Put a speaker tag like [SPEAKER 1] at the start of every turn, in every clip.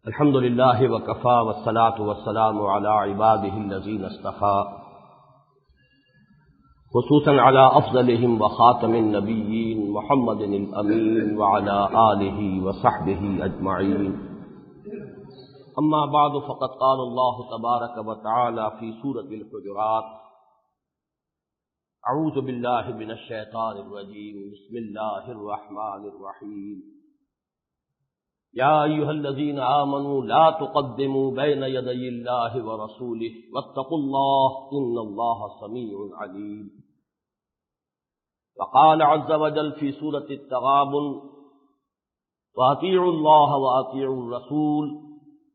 [SPEAKER 1] الحمد للہ وکفی والصلاة والسلام علی عباده الذین اصطفی خصوصا علی افضلهم وخاتم النبیین محمد الامین وعلی آلہ وصحبہ اجمعین اما بعد فقد قال اللہ تبارک وتعالی فی سورۃ الحجرات اعوذ باللہ من الشیطان الرجیم بسم اللہ الرحمن الرحیم یا ایھا الذین آمنوا لا تقدموا بین یدی اللہ ورسولہ واتقوا اللہ ان اللہ سمیع علیم وقال عز وجل فی سورۃ التغابن وأطیعوا اللہ وأطیعوا الرسول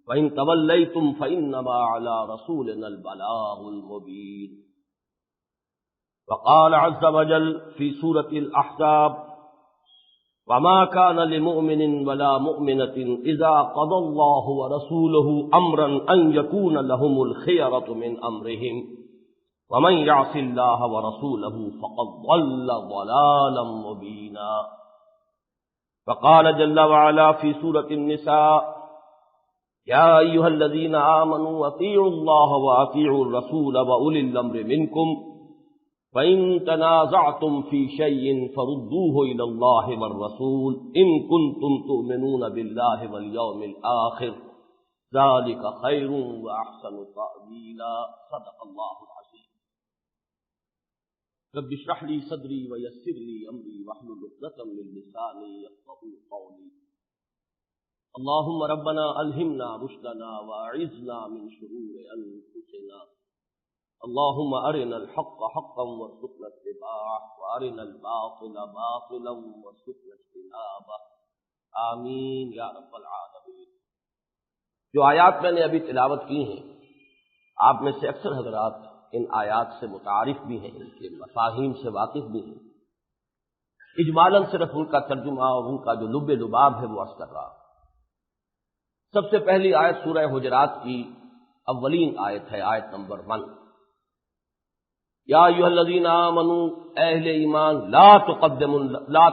[SPEAKER 1] وإن تولیتم فإنما علی رسولنا البلاغ المبین وقال عز وجل فی سورۃ الأحزاب وما كان لمؤمن ولا مؤمنة إذا قضى الله ورسوله أمرا أن يكون لهم الخيرة من أمرهم ومن يعص الله ورسوله فقد ضل ضلالا مبينا وقال جل وعلا في سورة النساء يا أيها الذين آمنوا أطيعوا الله وأطيعوا الرسول وأولي الأمر منكم فَإِن تَنَازَعْتُمْ فِي شَيْءٍ فَرُدُّوهُ إِلَى اللَّهِ وَالرَّسُولِ إِن كُنتُمْ تُؤْمِنُونَ بِاللَّهِ وَالْيَوْمِ الْآخِرِ ذَلِكَ خَيْرٌ وَأَحْسَنُ تَأْوِيلًا صدق اللہ العظیم رب اشرح لي صدري ويسر لي أمري واحلل عقدة من لساني يفقهوا قولي اللهم ربنا ألهمنا رشدنا وأعذنا من شرور أنفسنا اللهم أرنا الحق حقا وارزقنا اتباعه وأرنا الباطل باطلا وارزقنا اجتنابه آمین یا رب العالمین۔ جو آیات میں نے ابھی تلاوت کی ہیں آپ میں سے اکثر حضرات ان آیات سے متعارف بھی ہیں، ان کے مفاہیم سے واقف بھی ہیں۔ اجمالاً صرف ان کا ترجمہ اور ان کا جو لب لباب ہے وہ عرض کر رہا۔ سب سے پہلی آیت سورہ حجرات کی اولین آیت ہے، آیت نمبر 1۔ یا ایھا الذین آمنوا، اہل ایمان، لا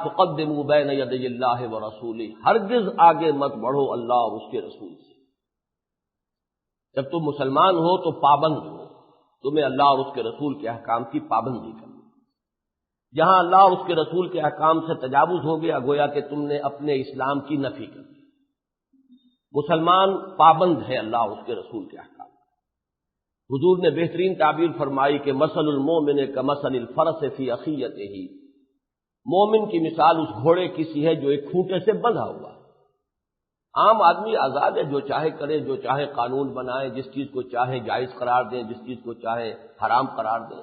[SPEAKER 1] تقدموا بین یدی اللہ ورسولہ، ہرگز آگے مت بڑھو اللہ اور اس کے رسول سے۔ جب تم مسلمان ہو تو پابند ہو، تمہیں اللہ اور اس کے رسول کے احکام کی پابندی کرنی۔ جہاں اللہ اور اس کے رسول کے احکام سے تجاوز ہو گیا گویا کہ تم نے اپنے اسلام کی نفی کر دی۔ مسلمان پابند ہے اللہ اور اس کے رسول کے احکام۔ حضور نے بہترین تعبیر فرمائی کہ مثل المومن کمثل الفرس فی اخیتہ، مومن کی مثال اس گھوڑے کی سی ہے جو ایک کھوٹے سے بندھا ہوا ہے۔ عام آدمی آزاد ہے، جو چاہے کرے، جو چاہے قانون بنائے، جس چیز کو چاہے جائز قرار دیں، جس چیز کو چاہے حرام قرار دیں۔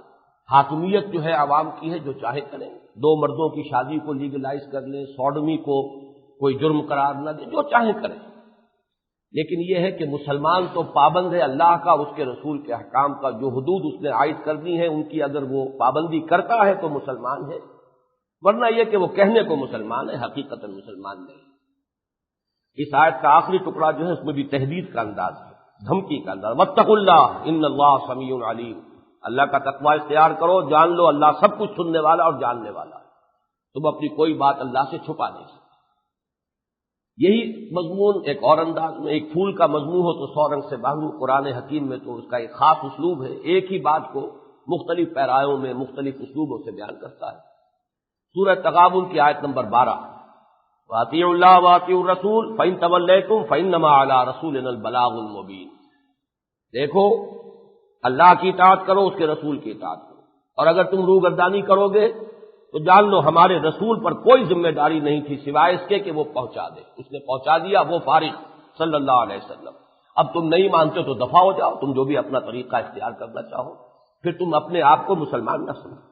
[SPEAKER 1] حاکمیت جو ہے عوام کی ہے، جو چاہے کریں، دو مردوں کی شادی کو لیگلائز کر لیں، سوڈمی کو کوئی جرم قرار نہ دیں، جو چاہے کریں۔ لیکن یہ ہے کہ مسلمان تو پابند ہے اللہ کا اور اس کے رسول کے احکام کا، جو حدود اس نے عائد کر دی ہیں ان کی اگر وہ پابندی کرتا ہے تو مسلمان ہے، ورنہ یہ کہ وہ کہنے کو مسلمان ہے، حقیقتاً مسلمان نہیں۔ اس آیت کا آخری ٹکڑا جو ہے اس میں بھی تہدید کا انداز ہے، دھمکی کا انداز۔ واتقوا اللہ ان اللہ سمیع علیم، اللہ کا تقوی اختیار کرو، جان لو اللہ سب کچھ سننے والا اور جاننے والا ہے، تم اپنی کوئی بات اللہ سے چھپا نہیں سکتے۔ یہی مضمون ایک اور انداز میں، ایک پھول کا مضمون ہو تو 100 رنگ سے باغ، قرآن حکیم میں تو اس کا ایک خاص اسلوب ہے، ایک ہی بات کو مختلف پیرایوں میں مختلف اسلوبوں سے بیان کرتا ہے۔ سورہ تغابن کی آیت نمبر 12، وَأَطِیعُوا اللَّهَ وَأَطِیعُوا الرَّسُولَ فَإِن تَوَلَّیْتُمْ فَإِنَّمَا عَلَىٰ رَسُولِنَا الْبَلَاغُ الْمُبِینُ۔ دیکھو، اللہ کی اطاعت کرو، اس کے رسول کی اطاعت کرو، اور اگر تم روگردانی کرو گے تو جان لو ہمارے رسول پر کوئی ذمہ داری نہیں تھی سوائے اس کے کہ وہ پہنچا دے، اس نے پہنچا دیا، وہ فارغ صلی اللہ علیہ وسلم۔ اب تم نہیں مانتے تو دفع ہو جاؤ، تم جو بھی اپنا طریقہ اختیار کرنا چاہو، پھر تم اپنے آپ کو مسلمان نہ سمجھو۔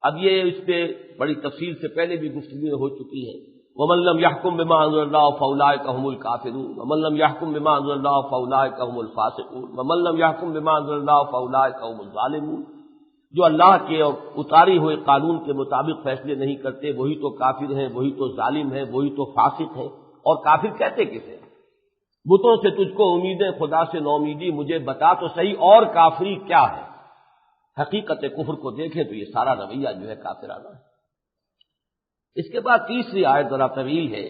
[SPEAKER 1] اب یہ اس پہ بڑی تفصیل سے پہلے بھی گفتگو ہو چکی ہے۔ وَمَن لَّمْ يَحْكُم بِمَا أَنزَلَ اللَّهُ فَأُولَٰئِكَ هُمُ الْكَافِرُونَ وَمَن لَّمْ يَحْكُم بِمَا أَنزَلَ اللَّهُ فَأُولَٰئِكَ هُمُ الْفَاسِقُونَ وَمَن لَّمْ يَحْكُم بِمَا أَنزَلَ اللَّهُ فَأُولَٰئِكَ هُمُ الظَّالِمُونَ۔ جو اللہ کے اتاری ہوئے قانون کے مطابق فیصلے نہیں کرتے وہی تو کافر ہیں، وہی تو ظالم ہیں، وہی تو فاسق ہیں۔ اور کافر کہتے کسے؟ بتوں سے تجھ کو امیدیں، خدا سے نومیدی، مجھے بتا تو صحیح اور کافری کیا ہے۔ حقیقت کفر کو دیکھیں تو یہ سارا رویہ جو ہے کافرانہ ہے۔ اس کے بعد تیسری آیت ذرا طویل ہے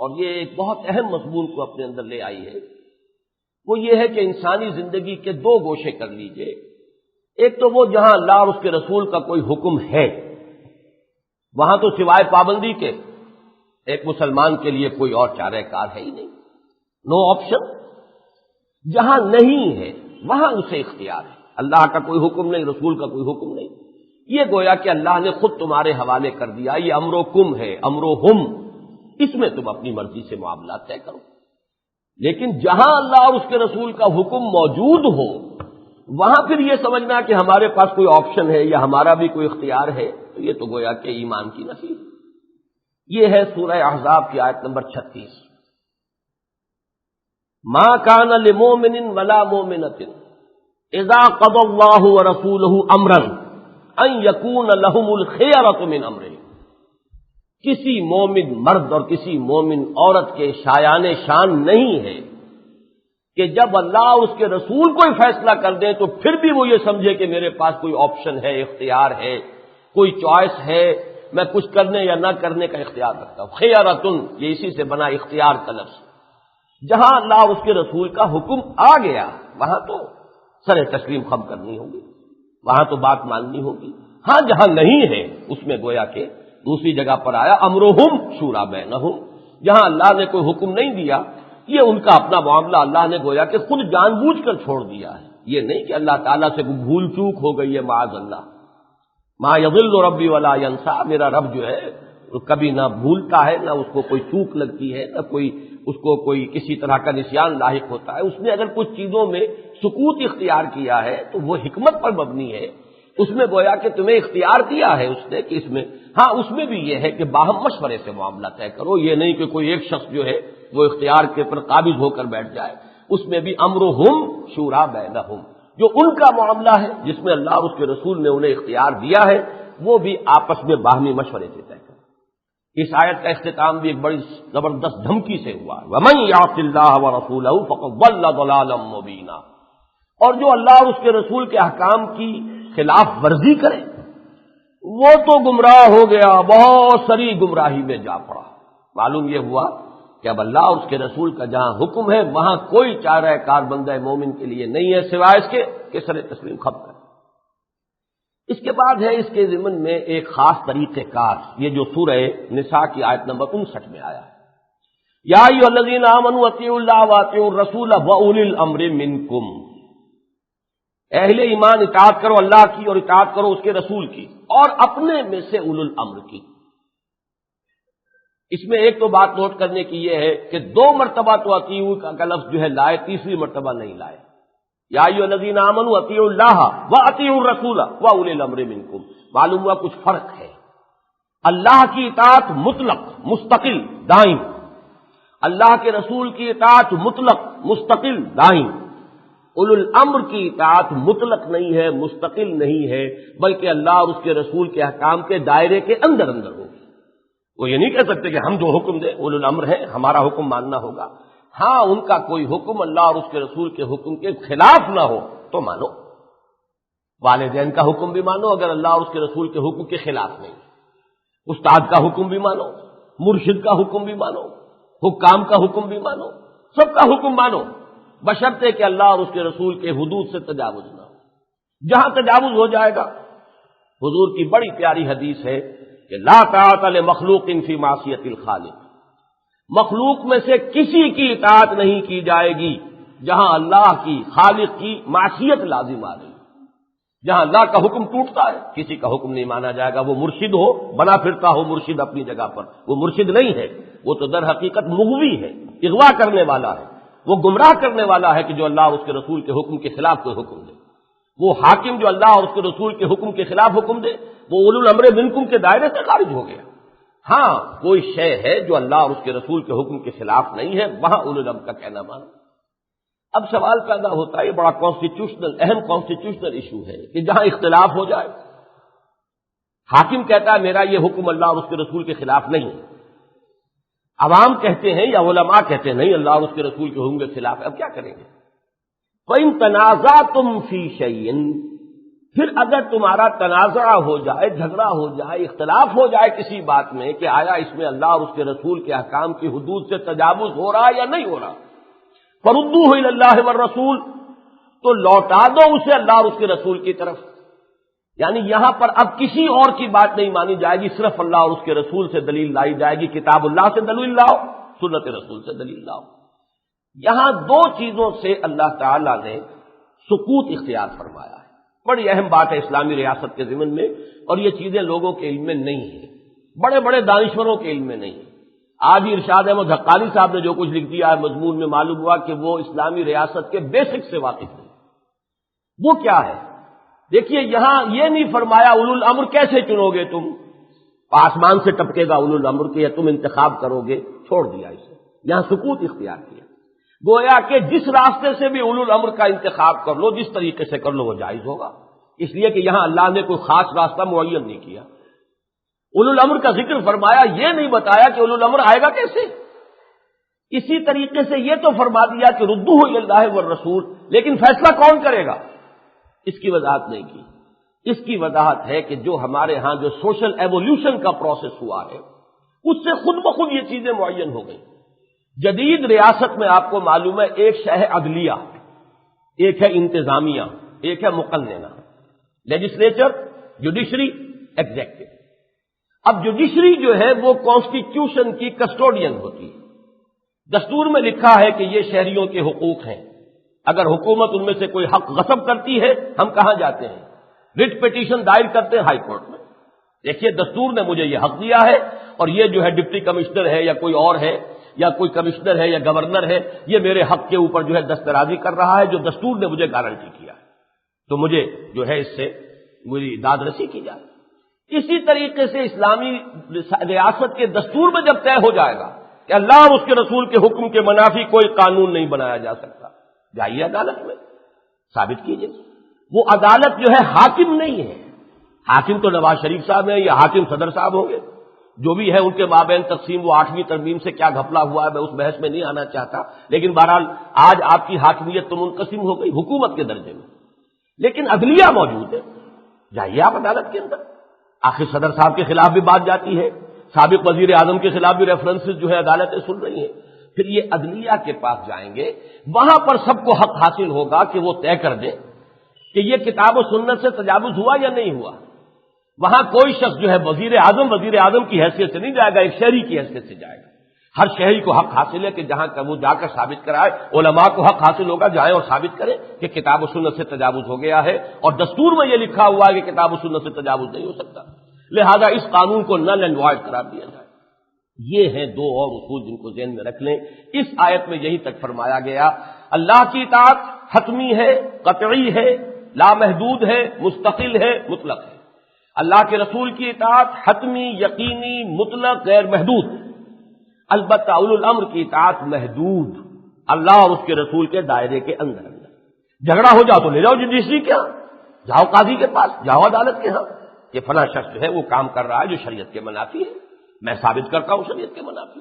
[SPEAKER 1] اور یہ ایک بہت اہم مضمون کو اپنے اندر لے آئی ہے، وہ یہ ہے کہ انسانی زندگی کے دو گوشے کر لیجئے۔ ایک تو وہ جہاں اللہ اور اس کے رسول کا کوئی حکم ہے، وہاں تو سوائے پابندی کے ایک مسلمان کے لیے کوئی اور چارہ کار ہے ہی نہیں، نو آپشن۔ جہاں نہیں ہے وہاں اسے اختیار ہے، اللہ کا کوئی حکم نہیں، رسول کا کوئی حکم نہیں، یہ گویا کہ اللہ نے خود تمہارے حوالے کر دیا، یہ امر و کم ہے، امر و ہم، اس میں تم اپنی مرضی سے معاملات طے کرو۔ لیکن جہاں اللہ اور اس کے رسول کا حکم موجود ہو، وہاں پھر یہ سمجھنا کہ ہمارے پاس کوئی آپشن ہے یا ہمارا بھی کوئی اختیار ہے، تو یہ تو گویا کہ ایمان کی نفی ہے۔ یہ ہے سورہ احزاب کی آیت نمبر 36۔ ما کان لمؤمن ولا مؤمنۃ اذا قضى الله ورسوله امرا ان يكون لهم الخيرة من امرهم، کسی مومن مرد اور کسی مومن عورت کے شایان شان نہیں ہے کہ جب اللہ اور اس کے رسول کوئی فیصلہ کر دیں تو پھر بھی وہ یہ سمجھے کہ میرے پاس کوئی آپشن ہے، اختیار ہے، کوئی چوائس ہے، میں کچھ کرنے یا نہ کرنے کا اختیار رکھتا ہوں۔ خیارتن، یہ اسی سے بنا اختیار کا لفظ۔ جہاں اللہ اور اس کے رسول کا حکم آ گیا وہاں تو سر تسلیم خم کرنی ہوگی، وہاں تو بات ماننی ہوگی۔ ہاں جہاں نہیں ہے اس میں گویا کہ دوسری جگہ پر آیا امرہم شورا بینہم، جہاں اللہ نے کوئی حکم نہیں دیا، یہ ان کا اپنا معاملہ اللہ نے گویا کہ خود جان بوجھ کر چھوڑ دیا ہے۔ یہ نہیں کہ اللہ تعالیٰ سے کوئی بھول چوک ہو گئی ہے، معاذ اللہ۔ ما یضل ربی ولا ینسا، میرا رب جو ہے کبھی نہ بھولتا ہے، نہ اس کو کوئی چوک لگتی ہے، نہ کوئی اس کو کوئی کسی طرح کا نسیان لاحق ہوتا ہے۔ اس نے اگر کچھ چیزوں میں سکوت اختیار کیا ہے تو وہ حکمت پر مبنی ہے، اس میں گویا کہ تمہیں اختیار دیا ہے اس نے کہ اس میں، ہاں اس میں بھی یہ ہے کہ باہم مشورے سے معاملہ طے کرو، یہ نہیں کہ کوئی ایک شخص جو ہے وہ اختیار کے پر قابض ہو کر بیٹھ جائے۔ اس میں بھی امرہم شورا بینہم، جو ان کا معاملہ ہے جس میں اللہ اور اس کے رسول نے انہیں اختیار دیا ہے، وہ بھی آپس میں باہمی مشورے سے طے کرو۔ اس آیت کا اختتام بھی ایک بڑی زبردست دھمکی سے ہوا، وَمَن يَعْصِ اللَّهَ وَرَسُولَهُ فَقَدْ ضَلَّ ضَلَالًا مُبِينًا، اور جو اللہ اور اس کے رسول کے احکام کی خلاف ورزی کرے وہ تو گمراہ ہو گیا، بہت سری گمراہی میں جا پڑا۔ معلوم یہ ہوا کہ اب اللہ اور اس کے رسول کا جہاں حکم ہے وہاں کوئی چارہ کار بندہ مومن کے لیے نہیں ہے سوائے اس کے کہ سر تسلیم خم کرے۔ اس کے بعد ہے اس کے ضمن میں ایک خاص طریقہ کار، یہ جو سورہ نساء کی آیت نمبر 59 میں آیا ہے، یا ایھا الذین آمنوا اطیعوا اللہ واطیعوا الرسول واولی الامر منکم، اہل ایمان اطاعت کرو اللہ کی اور اطاعت کرو اس کے رسول کی اور اپنے میں سے اولو الامر کی۔ اس میں ایک تو بات نوٹ کرنے کی یہ ہے کہ 2 مرتبہ تو اطیعوا کا لفظ جو ہے لائے، تیسری مرتبہ نہیں لائے۔ یا ایھا الذین آمنوا اطیعوا اللہ واطیعوا الرسول واولی الامر منکم، معلوم ہوا کچھ فرق ہے۔ اللہ کی اطاعت مطلق مستقل دائم، اللہ کے رسول کی اطاعت مطلق مستقل دائم، اولو الامر کی اطاعت مطلق نہیں ہے، مستقل نہیں ہے، بلکہ اللہ اور اس کے رسول کے احکام کے دائرے کے اندر اندر ہوگی۔ وہ یہ نہیں کہہ سکتے کہ ہم جو حکم دیں اولو الامر ہے، ہمارا حکم ماننا ہوگا۔ ہاں ان کا کوئی حکم اللہ اور اس کے رسول کے حکم کے خلاف نہ ہو تو مانو، والدین کا حکم بھی مانو اگر اللہ اور اس کے رسول کے حکم کے خلاف نہیں، استاد کا حکم بھی مانو، مرشد کا حکم بھی مانو، حکام کا حکم بھی مانو، سب کا حکم مانو، بشرطے کہ اللہ اور اس کے رسول کے حدود سے تجاوز نہ ہو۔ جہاں تجاوز ہو جائے گا، حضور کی بڑی پیاری حدیث ہے کہ لا طاعۃ لمخلوق فی معصیۃ الخالق، مخلوق میں سے کسی کی اطاعت نہیں کی جائے گی جہاں اللہ کی خالق کی معصیت لازم آ رہی، جہاں اللہ کا حکم ٹوٹتا ہے کسی کا حکم نہیں مانا جائے گا، وہ مرشد ہو، بنا پھرتا ہو مرشد اپنی جگہ پر، وہ مرشد نہیں ہے، وہ تو در حقیقت مغوی ہے، اغوا کرنے والا ہے، وہ گمراہ کرنے والا ہے کہ جو اللہ اور اس کے رسول کے حکم کے خلاف کوئی حکم دے۔ وہ حاکم جو اللہ اور اس کے رسول کے حکم کے خلاف حکم دے وہ اولو الامر منکم کے دائرے سے خارج ہو گیا۔ ہاں کوئی شے ہے جو اللہ اور اس کے رسول کے حکم کے خلاف نہیں ہے، وہاں اولو الامر کا کہنا مانو۔ اب سوال پیدا ہوتا ہے، یہ بڑا اہم کانسٹیٹیوشنل ایشو ہے کہ جہاں اختلاف ہو جائے، حاکم کہتا ہے میرا یہ حکم اللہ اور اس کے رسول کے خلاف نہیں ہے، عوام کہتے ہیں یا علماء کہتے ہیں نہیں اللہ اور اس کے رسول کے حکم کے خلاف ہے، اب کیا کریں گے؟ فَإِن تَنَازَعْتُمْ فِي شَيْءٍ پھر اگر تمہارا تنازع ہو جائے، جھگڑا ہو جائے، اختلاف ہو جائے کسی بات میں کہ آیا اس میں اللہ اور اس کے رسول کے احکام کی حدود سے تجاوز ہو رہا ہے یا نہیں ہو رہا، فردوہ الی اللہ والرسول، تو لوٹا دو اسے اللہ اور اس کے رسول کی طرف۔ یعنی یہاں پر اب کسی اور کی بات نہیں مانی جائے گی، صرف اللہ اور اس کے رسول سے دلیل لائی جائے گی، کتاب اللہ سے دلیل لاؤ، سنت رسول سے دلیل لاؤ۔ یہاں دو چیزوں سے اللہ تعالی نے سکوت اختیار فرمایا ہے، بڑی اہم بات ہے اسلامی ریاست کے ضمن میں، اور یہ چیزیں لوگوں کے علم میں نہیں ہیں، بڑے بڑے دانشوروں کے علم میں نہیں ہیں۔ آج ہی ارشاد احمد حقانی صاحب نے جو کچھ لکھ دیا ہے مضمون میں، معلوم ہوا کہ وہ اسلامی ریاست کے بیسک سے واقف نہیں۔ وہ کیا ہے؟ دیکھیے یہاں یہ نہیں فرمایا اولو الامر کیسے چنو گے تم، آسمان سے ٹپکے گا اولو الامر کے یا تم انتخاب کرو گے، چھوڑ دیا اسے، یہاں سکوت اختیار کیا، گویا کہ جس راستے سے بھی اولو الامر کا انتخاب کر لو، جس طریقے سے کر لو وہ جائز ہوگا، اس لیے کہ یہاں اللہ نے کوئی خاص راستہ معین نہیں کیا۔ اولو الامر کا ذکر فرمایا، یہ نہیں بتایا کہ اولو الامر آئے گا کیسے۔ اسی طریقے سے یہ تو فرما دیا کہ ردوہ الی اللہ والرسول، لیکن فیصلہ کون کرے گا، اس کی وضاحت نہیں کی۔ اس کی وضاحت ہے کہ جو ہمارے ہاں جو سوشل ایوولوشن کا پروسیس ہوا ہے، اس سے خود بخود یہ چیزیں معین ہو گئی۔ جدید ریاست میں آپ کو معلوم ہے ایک شے ہے عدلیہ، ایک ہے انتظامیہ، ایک ہے مقننہ، لیجسلیچر، جوڈیشری، ایگزیکٹو۔ اب جوڈیشری جو ہے وہ کانسٹیٹیوشن کی کسٹوڈین ہوتی ہے، دستور میں لکھا ہے کہ یہ شہریوں کے حقوق ہیں، اگر حکومت ان میں سے کوئی حق غصب کرتی ہے ہم کہاں جاتے ہیں، رٹ پٹیشن دائر کرتے ہیں ہائی کورٹ میں۔ دیکھیے دستور نے مجھے یہ حق دیا ہے، اور یہ جو ہے ڈپٹی کمشنر ہے یا کوئی اور ہے یا کوئی کمشنر ہے یا گورنر ہے، یہ میرے حق کے اوپر جو ہے دسترازی کر رہا ہے جو دستور نے مجھے گارنٹی کیا ہے، تو مجھے جو ہے اس سے میری داد رسی کی جائے۔ اسی طریقے سے اسلامی ریاست کے دستور میں جب طے ہو جائے گا کہ اللہ اور اس کے رسول کے حکم کے منافی کوئی قانون نہیں بنایا جا سکتا، جائیے عدالت میں ثابت کیجیے۔ وہ عدالت جو ہے حاکم نہیں ہے، حاکم تو نواز شریف صاحب ہیں یا حاکم صدر صاحب ہوں گے، جو بھی ہے ان کے مابین تقسیم، وہ 8ویں ترمیم سے کیا گھپلا ہوا ہے میں اس بحث میں نہیں آنا چاہتا، لیکن بہرحال آج آپ کی حاکمیت تو منقسم ہو گئی حکومت کے درجے میں، لیکن عدلیہ موجود ہے، جائیے آپ عدالت کے اندر۔ آخر صدر صاحب کے خلاف بھی بات جاتی ہے، سابق وزیر اعظم کے خلاف بھی ریفرنسز جو ہے عدالتیں سن رہی ہیں، پھر یہ عدلیہ کے پاس جائیں گے، وہاں پر سب کو حق حاصل ہوگا کہ وہ طے کر دے کہ یہ کتاب و سنت سے تجاوز ہوا یا نہیں ہوا۔ وہاں کوئی شخص جو ہے وزیر اعظم کی حیثیت سے نہیں جائے گا، ایک شہری کی حیثیت سے جائے گا۔ ہر شہری کو حق حاصل ہے کہ جہاں وہ جا کر ثابت کرائے، علماء کو حق حاصل ہوگا جائیں اور ثابت کریں کہ کتاب و سنت سے تجاوز ہو گیا ہے، اور دستور میں یہ لکھا ہوا ہے کہ کتاب و سنت سے تجاوز نہیں ہو سکتا، لہذا اس قانون کو نل اینڈ وائڈ قرار دیا جائے۔ یہ ہیں دو اور اصول جن کو ذہن میں رکھ لیں۔ اس آیت میں یہی تک فرمایا گیا اللہ کی اطاعت حتمی ہے، قطعی ہے، لامحدود ہے، مستقل ہے، مطلق ہے۔ اللہ کے رسول کی اطاعت حتمی، یقینی، مطلق، غیر محدود۔ البتہ اولو الامر کی اطاعت محدود، اللہ اور اس کے رسول کے دائرے کے اندر۔ جھگڑا ہو جاؤ تو لے جاؤ جوڈیشری کے ہاں، جاؤ قاضی کے پاس، جاؤ عدالت کے ہاں، یہ فلاں شخص جو ہے وہ کام کر رہا ہے جو شریعت کے منافی ہے، میں ثابت کرتا ہوں شریعت کے منافی۔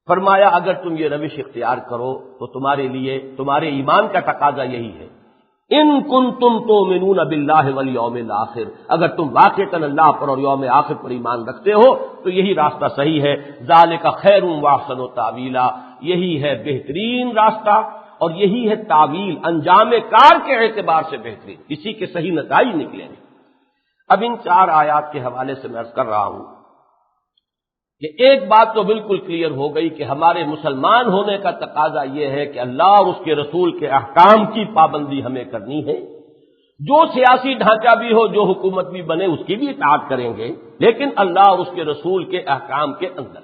[SPEAKER 1] فرمایا اگر تم یہ روش اختیار کرو تو تمہارے لیے تمہارے ایمان کا تقاضا یہی ہے، ان کنتم تؤمنون باللہ والیوم الآخر، اگر تم واقعتاً اللہ پر اور یوم آخر پر ایمان رکھتے ہو تو یہی راستہ صحیح ہے، ذالک خیر واحسن تاویلا، یہی ہے بہترین راستہ اور یہی ہے تعویل، انجام کار کے اعتبار سے بہترین، اسی کے صحیح نتائج نکلیں گے۔ اب ان 4 آیات کے حوالے سے میں عرض کر رہا ہوں کہ ایک بات تو بالکل کلیئر ہو گئی کہ ہمارے مسلمان ہونے کا تقاضا یہ ہے کہ اللہ اور اس کے رسول کے احکام کی پابندی ہمیں کرنی ہے، جو سیاسی ڈھانچہ بھی ہو، جو حکومت بھی بنے اس کی بھی اطاعت کریں گے، لیکن اللہ اور اس کے رسول کے احکام کے اندر۔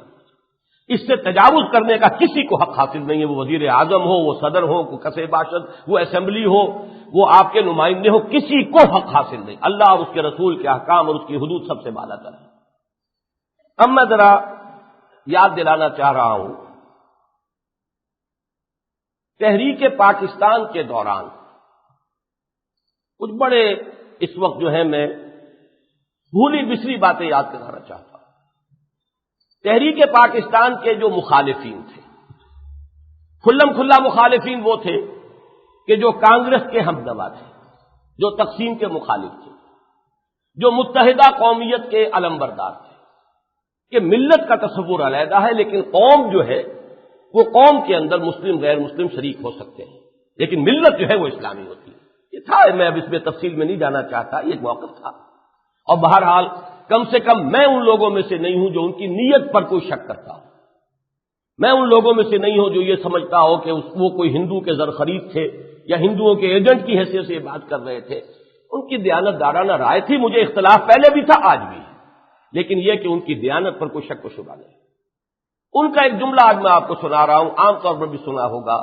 [SPEAKER 1] اس سے تجاوز کرنے کا کسی کو حق حاصل نہیں ہے، وہ وزیر اعظم ہو، وہ صدر ہو، وہ کسے باشد، وہ اسمبلی ہو، وہ آپ کے نمائندے ہو، کسی کو حق حاصل نہیں، اللہ اور اس کے رسول کے احکام اور اس کی حدود سب سے بالا تر ہے۔ اب میں ذرا یاد دلانا چاہ رہا ہوں، تحریک پاکستان کے دوران کچھ بڑے اس وقت جو ہے میں بھولی بسری باتیں یاد کرانا چاہتا ہوں۔ تحریک پاکستان کے جو مخالفین تھے، کھلم کھلا مخالفین وہ تھے کہ جو کانگریس کے ہمدوا تھے، جو تقسیم کے مخالف تھے، جو متحدہ قومیت کے علمبردار تھے کہ ملت کا تصور علیحدہ ہے، لیکن قوم جو ہے وہ قوم کے اندر مسلم غیر مسلم شریک ہو سکتے ہیں، لیکن ملت جو ہے وہ اسلامی ہوتی ہے۔ یہ تھا، میں اب اس میں تفصیل میں نہیں جانا چاہتا، یہ ایک موقف تھا، اور بہرحال کم سے کم میں ان لوگوں میں سے نہیں ہوں جو ان کی نیت پر کوئی شک کرتا ہوں، میں ان لوگوں میں سے نہیں ہوں جو یہ سمجھتا ہو کہ وہ کوئی ہندو کے زر خرید تھے یا ہندوؤں کے ایجنٹ کی حیثیت سے یہ بات کر رہے تھے۔ ان کی دیانت دارانہ رائے تھی، مجھے اختلاف پہلے بھی تھا آج بھی ہے، لیکن یہ کہ ان کی دیانت پر کوئی شک و شبہ نہیں۔ ان کا ایک جملہ آج میں آپ کو سنا رہا ہوں، عام طور پر بھی سنا ہوگا۔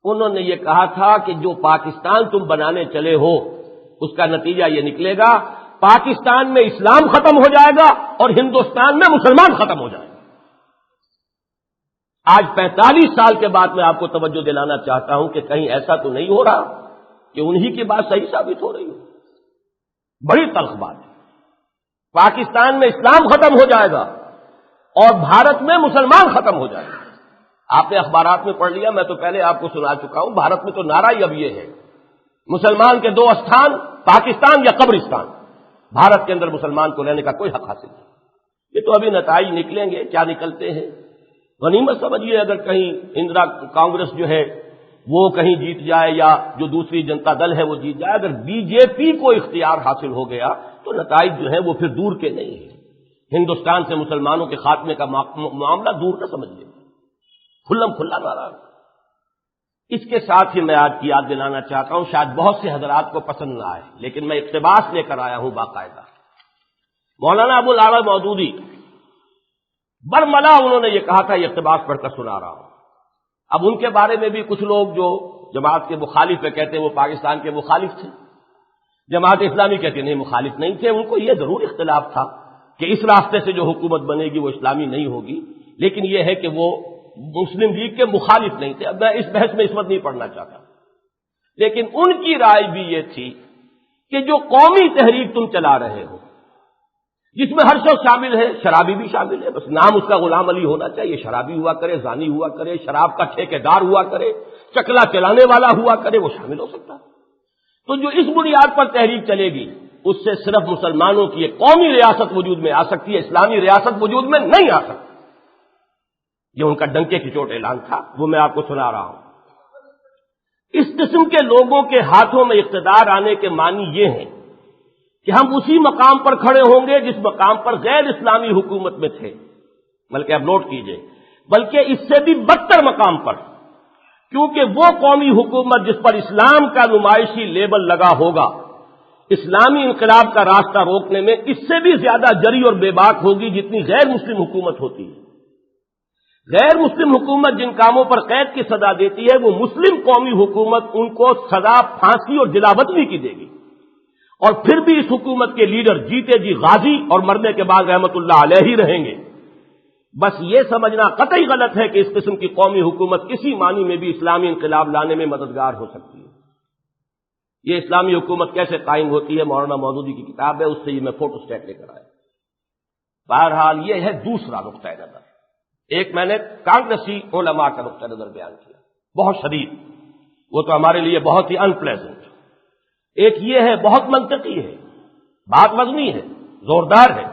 [SPEAKER 1] انہوں نے یہ کہا تھا کہ جو پاکستان تم بنانے چلے ہو اس کا نتیجہ یہ نکلے گا پاکستان میں اسلام ختم ہو جائے گا اور ہندوستان میں مسلمان ختم ہو جائیں گے۔ آج 45 سال کے بعد میں آپ کو توجہ دلانا چاہتا ہوں کہ کہیں ایسا تو نہیں ہو رہا کہ انہی کی بات صحیح ثابت ہو رہی ہو۔ بڑی تلخ بات ہے، پاکستان میں اسلام ختم ہو جائے گا اور بھارت میں مسلمان ختم ہو جائے گا۔ آپ نے اخبارات میں پڑھ لیا، میں تو پہلے آپ کو سنا چکا ہوں، بھارت میں تو نعرہ ہی اب یہ ہے، مسلمان کے 2 استھان، پاکستان یا قبرستان۔ بھارت کے اندر مسلمان کو رہنے کا کوئی حق حاصل نہیں۔ یہ تو ابھی نتائج نکلیں گے، کیا نکلتے ہیں غنیمت سمجھیے اگر کہیں اندرا کانگریس جو ہے وہ کہیں جیت جائے یا جو دوسری جنتا دل ہے وہ جیت جائے، اگر بی جے پی کو اختیار حاصل ہو گیا تو نتائج جو ہیں وہ پھر دور کے نہیں ہیں۔ ہندوستان سے مسلمانوں کے خاتمے کا معاملہ دور نہ سمجھیے، کھلم کھلا نعرہ۔ اس کے ساتھ ہی میں آج کی یاد دلانا چاہتا ہوں، شاید بہت سے حضرات کو پسند نہ آئے لیکن میں اقتباس لے کر آیا ہوں باقاعدہ۔ مولانا ابو الاعلی مودودی برملا انہوں نے یہ کہا تھا، یہ اقتباس پڑھ کر سنا رہا ہوں۔ اب ان کے بارے میں بھی کچھ لوگ جو جماعت کے مخالف ہے کہتے ہیں وہ پاکستان کے مخالف تھے، جماعت اسلامی کہتے نہیں مخالف نہیں تھے، ان کو یہ ضرور اختلاف تھا کہ اس راستے سے جو حکومت بنے گی وہ اسلامی نہیں ہوگی، لیکن یہ ہے کہ وہ مسلم لیگ کے مخالف نہیں تھے۔ اب میں اس بحث میں اس وقت نہیں پڑھنا چاہتا، لیکن ان کی رائے بھی یہ تھی کہ جو قومی تحریک تم چلا رہے ہو جس میں ہر شخص شامل ہے، شرابی بھی شامل ہے، بس نام اس کا غلام علی ہونا چاہیے، شرابی ہوا کرے، زانی ہوا کرے، شراب کا ٹھیکیدار ہوا کرے، چکلا چلانے والا ہوا کرے، وہ شامل ہو سکتا ہے۔ تو جو اس بنیاد پر تحریک چلے گی اس سے صرف مسلمانوں کی ایک قومی ریاست وجود میں آ سکتی ہے، اسلامی ریاست وجود میں نہیں آ سکتی۔ یہ ان کا ڈنکے کی چوٹ اعلان تھا، وہ میں آپ کو سنا رہا ہوں۔ اس قسم کے لوگوں کے ہاتھوں میں اقتدار آنے کے معنی یہ ہیں کہ ہم اسی مقام پر کھڑے ہوں گے جس مقام پر غیر اسلامی حکومت میں تھے، بلکہ اب نوٹ کیجئے، بلکہ اس سے بھی بدتر مقام پر، کیونکہ وہ قومی حکومت جس پر اسلام کا نمائشی لیبل لگا ہوگا اسلامی انقلاب کا راستہ روکنے میں اس سے بھی زیادہ جری اور بے باک ہوگی جتنی غیر مسلم حکومت ہوتی ہے۔ غیر مسلم حکومت جن کاموں پر قید کی سزا دیتی ہے وہ مسلم قومی حکومت ان کو سزا پھانسی اور جلاوطنی کی دے گی، اور پھر بھی اس حکومت کے لیڈر جیتے جی غازی اور مرنے کے بعد رحمت اللہ علیہ ہی رہیں گے۔ بس یہ سمجھنا قطعی غلط ہے کہ اس قسم کی قومی حکومت کسی معنی میں بھی اسلامی انقلاب لانے میں مددگار ہو سکتی ہے۔ یہ اسلامی حکومت کیسے قائم ہوتی ہے، مولانا مودودی کی کتاب ہے، اس سے یہ میں فوٹو اسٹیٹ لے کر آیا۔ بہرحال یہ ہے دوسرا نقطۂ نظر۔ ایک میں نے کانگریسی علماء کا نقطۂ نظر بیان کیا، بہت شدید، وہ تو ہمارے لیے بہت ہی ان پلیزنٹ۔ ایک یہ ہے بہت منطقی ہے، بات وزنی ہے، زوردار ہے۔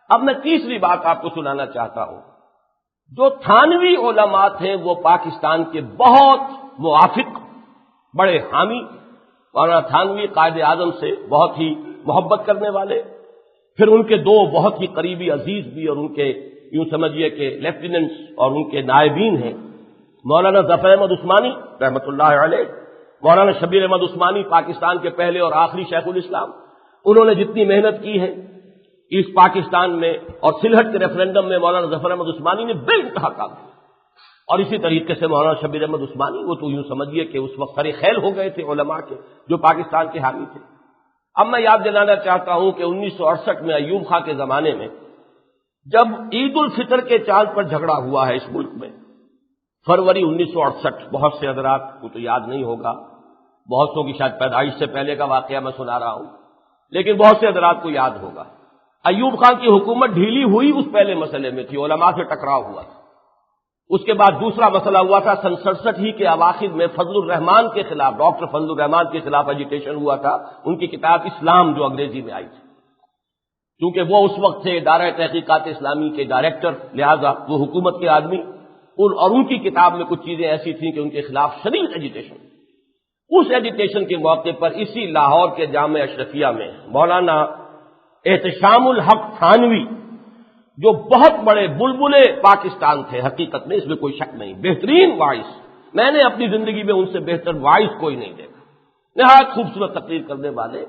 [SPEAKER 1] اب میں تیسری بات آپ کو سنانا چاہتا ہوں۔ جو تھانوی علماء تھے وہ پاکستان کے بہت موافق، بڑے حامی، مولانا تھانوی قائد اعظم سے بہت ہی محبت کرنے والے، پھر ان کے 2 بہت ہی قریبی عزیز بھی اور ان کے یوں سمجھیے کہ لیفٹیننٹس اور ان کے نائبین ہیں، مولانا ظفر احمد عثمانی رحمۃ اللہ علیہ، مولانا شبیر احمد عثمانی پاکستان کے پہلے اور آخری شیخ الاسلام۔ انہوں نے جتنی محنت کی ہے ایسٹ پاکستان میں اور سلہٹ کے ریفرنڈم میں مولانا ظفر احمد عثمانی نے بے انتہا کام کیا، اور اسی طریقے سے مولانا شبیر احمد عثمانی وہ تو یوں سمجھیے کہ اس وقت سر خیل ہو گئے تھے علماء کے جو پاکستان کے حامی تھے۔ اب میں یاد دلانا چاہتا ہوں کہ 1968 میں ایوب خان کے زمانے میں جب عید الفطر کے چاند پر جھگڑا ہوا ہے اس ملک میں، فروری 1968، بہت سے حضرات کو تو یاد نہیں ہوگا، بہت سو کی شاید پیدائش سے پہلے کا واقعہ میں سنا رہا ہوں، لیکن بہت سے حضرات کو یاد ہوگا۔ ایوب خان کی حکومت ڈھیلی ہوئی اس پہلے مسئلے میں تھی، علماء سے ٹکراؤ ہوا تھا، اس کے بعد دوسرا مسئلہ ہوا تھا سن 67 ہی کے اواخر میں فضل الرحمان کے خلاف، ڈاکٹر فضل الرحمان کے خلاف ایجیٹیشن ہوا تھا، ان کی کتاب اسلام جو انگریزی میں آئی تھی، کیونکہ وہ اس وقت تھے ادارہ تحقیقات اسلامی کے ڈائریکٹر، لہذا وہ حکومت کے آدمی، اور ان کی کتاب میں کچھ چیزیں ایسی تھیں کہ ان کے خلاف شدید ایجیٹیشن۔ اس ایجیٹیشن کے موقع پر اسی لاہور کے جامعہ اشرفیہ میں مولانا احتشام الحق تھانوی، جو بہت بڑے بلبلے پاکستان تھے، حقیقت میں اس میں کوئی شک نہیں، بہترین وائس، میں نے اپنی زندگی میں ان سے بہتر وائس کوئی نہیں دیکھا، نہایت خوبصورت تقریر کرنے والے،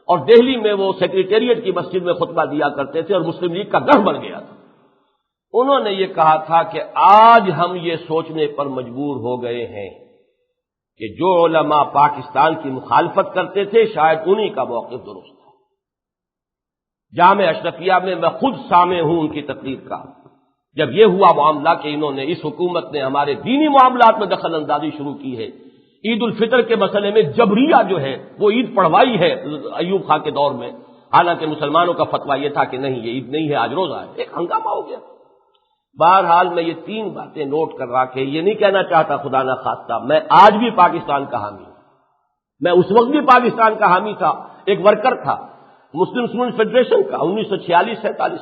[SPEAKER 1] اور دہلی میں وہ سیکریٹریٹ کی مسجد میں خطبہ دیا کرتے تھے اور مسلم لیگ کا گڑھ بن گیا تھا۔ انہوں نے یہ کہا تھا کہ آج ہم یہ سوچنے پر مجبور ہو گئے ہیں کہ جو علماء پاکستان کی مخالفت کرتے تھے شاید انہی کا موقف درست تھا۔ جامعہ اشرفیہ میں میں خود سامع ہوں ان کی تقریر کا، جب یہ ہوا معاملہ کہ انہوں نے، اس حکومت نے ہمارے دینی معاملات میں دخل اندازی شروع کی ہے، عید الفطر کے مسئلے میں جبریہ جو ہے وہ عید پڑھوائی ہے ایوب خان کے دور میں، حالانکہ مسلمانوں کا فتویٰ یہ تھا کہ نہیں یہ عید نہیں ہے، آج روزہ ہے، ایک ہنگامہ ہو گیا۔ بہرحال میں یہ تین باتیں نوٹ کر رہا کہ یہ نہیں کہنا چاہتا خدا نہ خواستہ میں آج بھی پاکستان کا حامی ہوں، میں اس وقت بھی پاکستان کا حامی تھا، ایک ورکر تھا مسلم اسٹوڈنٹ فیڈریشن کا 1946-47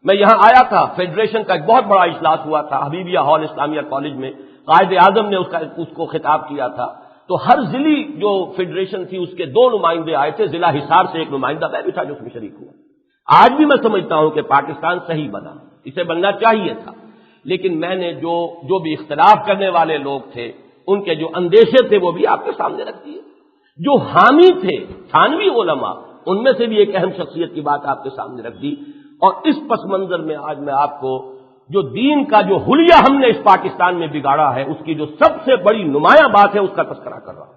[SPEAKER 1] میں یہاں آیا تھا، فیڈریشن کا ایک بہت بڑا اجلاس ہوا تھا حبیبیہ ہال اسلامیہ کالج میں، قائد اعظم نے اس کو خطاب کیا تھا، تو ہر ضلعی جو فیڈریشن تھی اس کے 2 نمائندے آئے تھے، ضلع حصار سے ایک نمائندہ میں بھی تھا جو اس میں شریک ہوا۔ آج بھی میں سمجھتا ہوں کہ پاکستان صحیح بنا، اسے بننا چاہیے تھا، لیکن میں نے جو بھی اختلاف کرنے والے لوگ تھے ان کے جو اندیشے تھے وہ بھی آپ کے سامنے رکھ دیے، جو حامی تھے تھانوی علماء ان میں سے بھی ایک اہم شخصیت کی بات آپ کے سامنے رکھ دی، اور اس پس منظر میں آج میں آپ کو جو دین کا جو حلیہ ہم نے اس پاکستان میں بگاڑا ہے اس کی جو سب سے بڑی نمایاں بات ہے اس کا تذکرہ کر رہا ہوں۔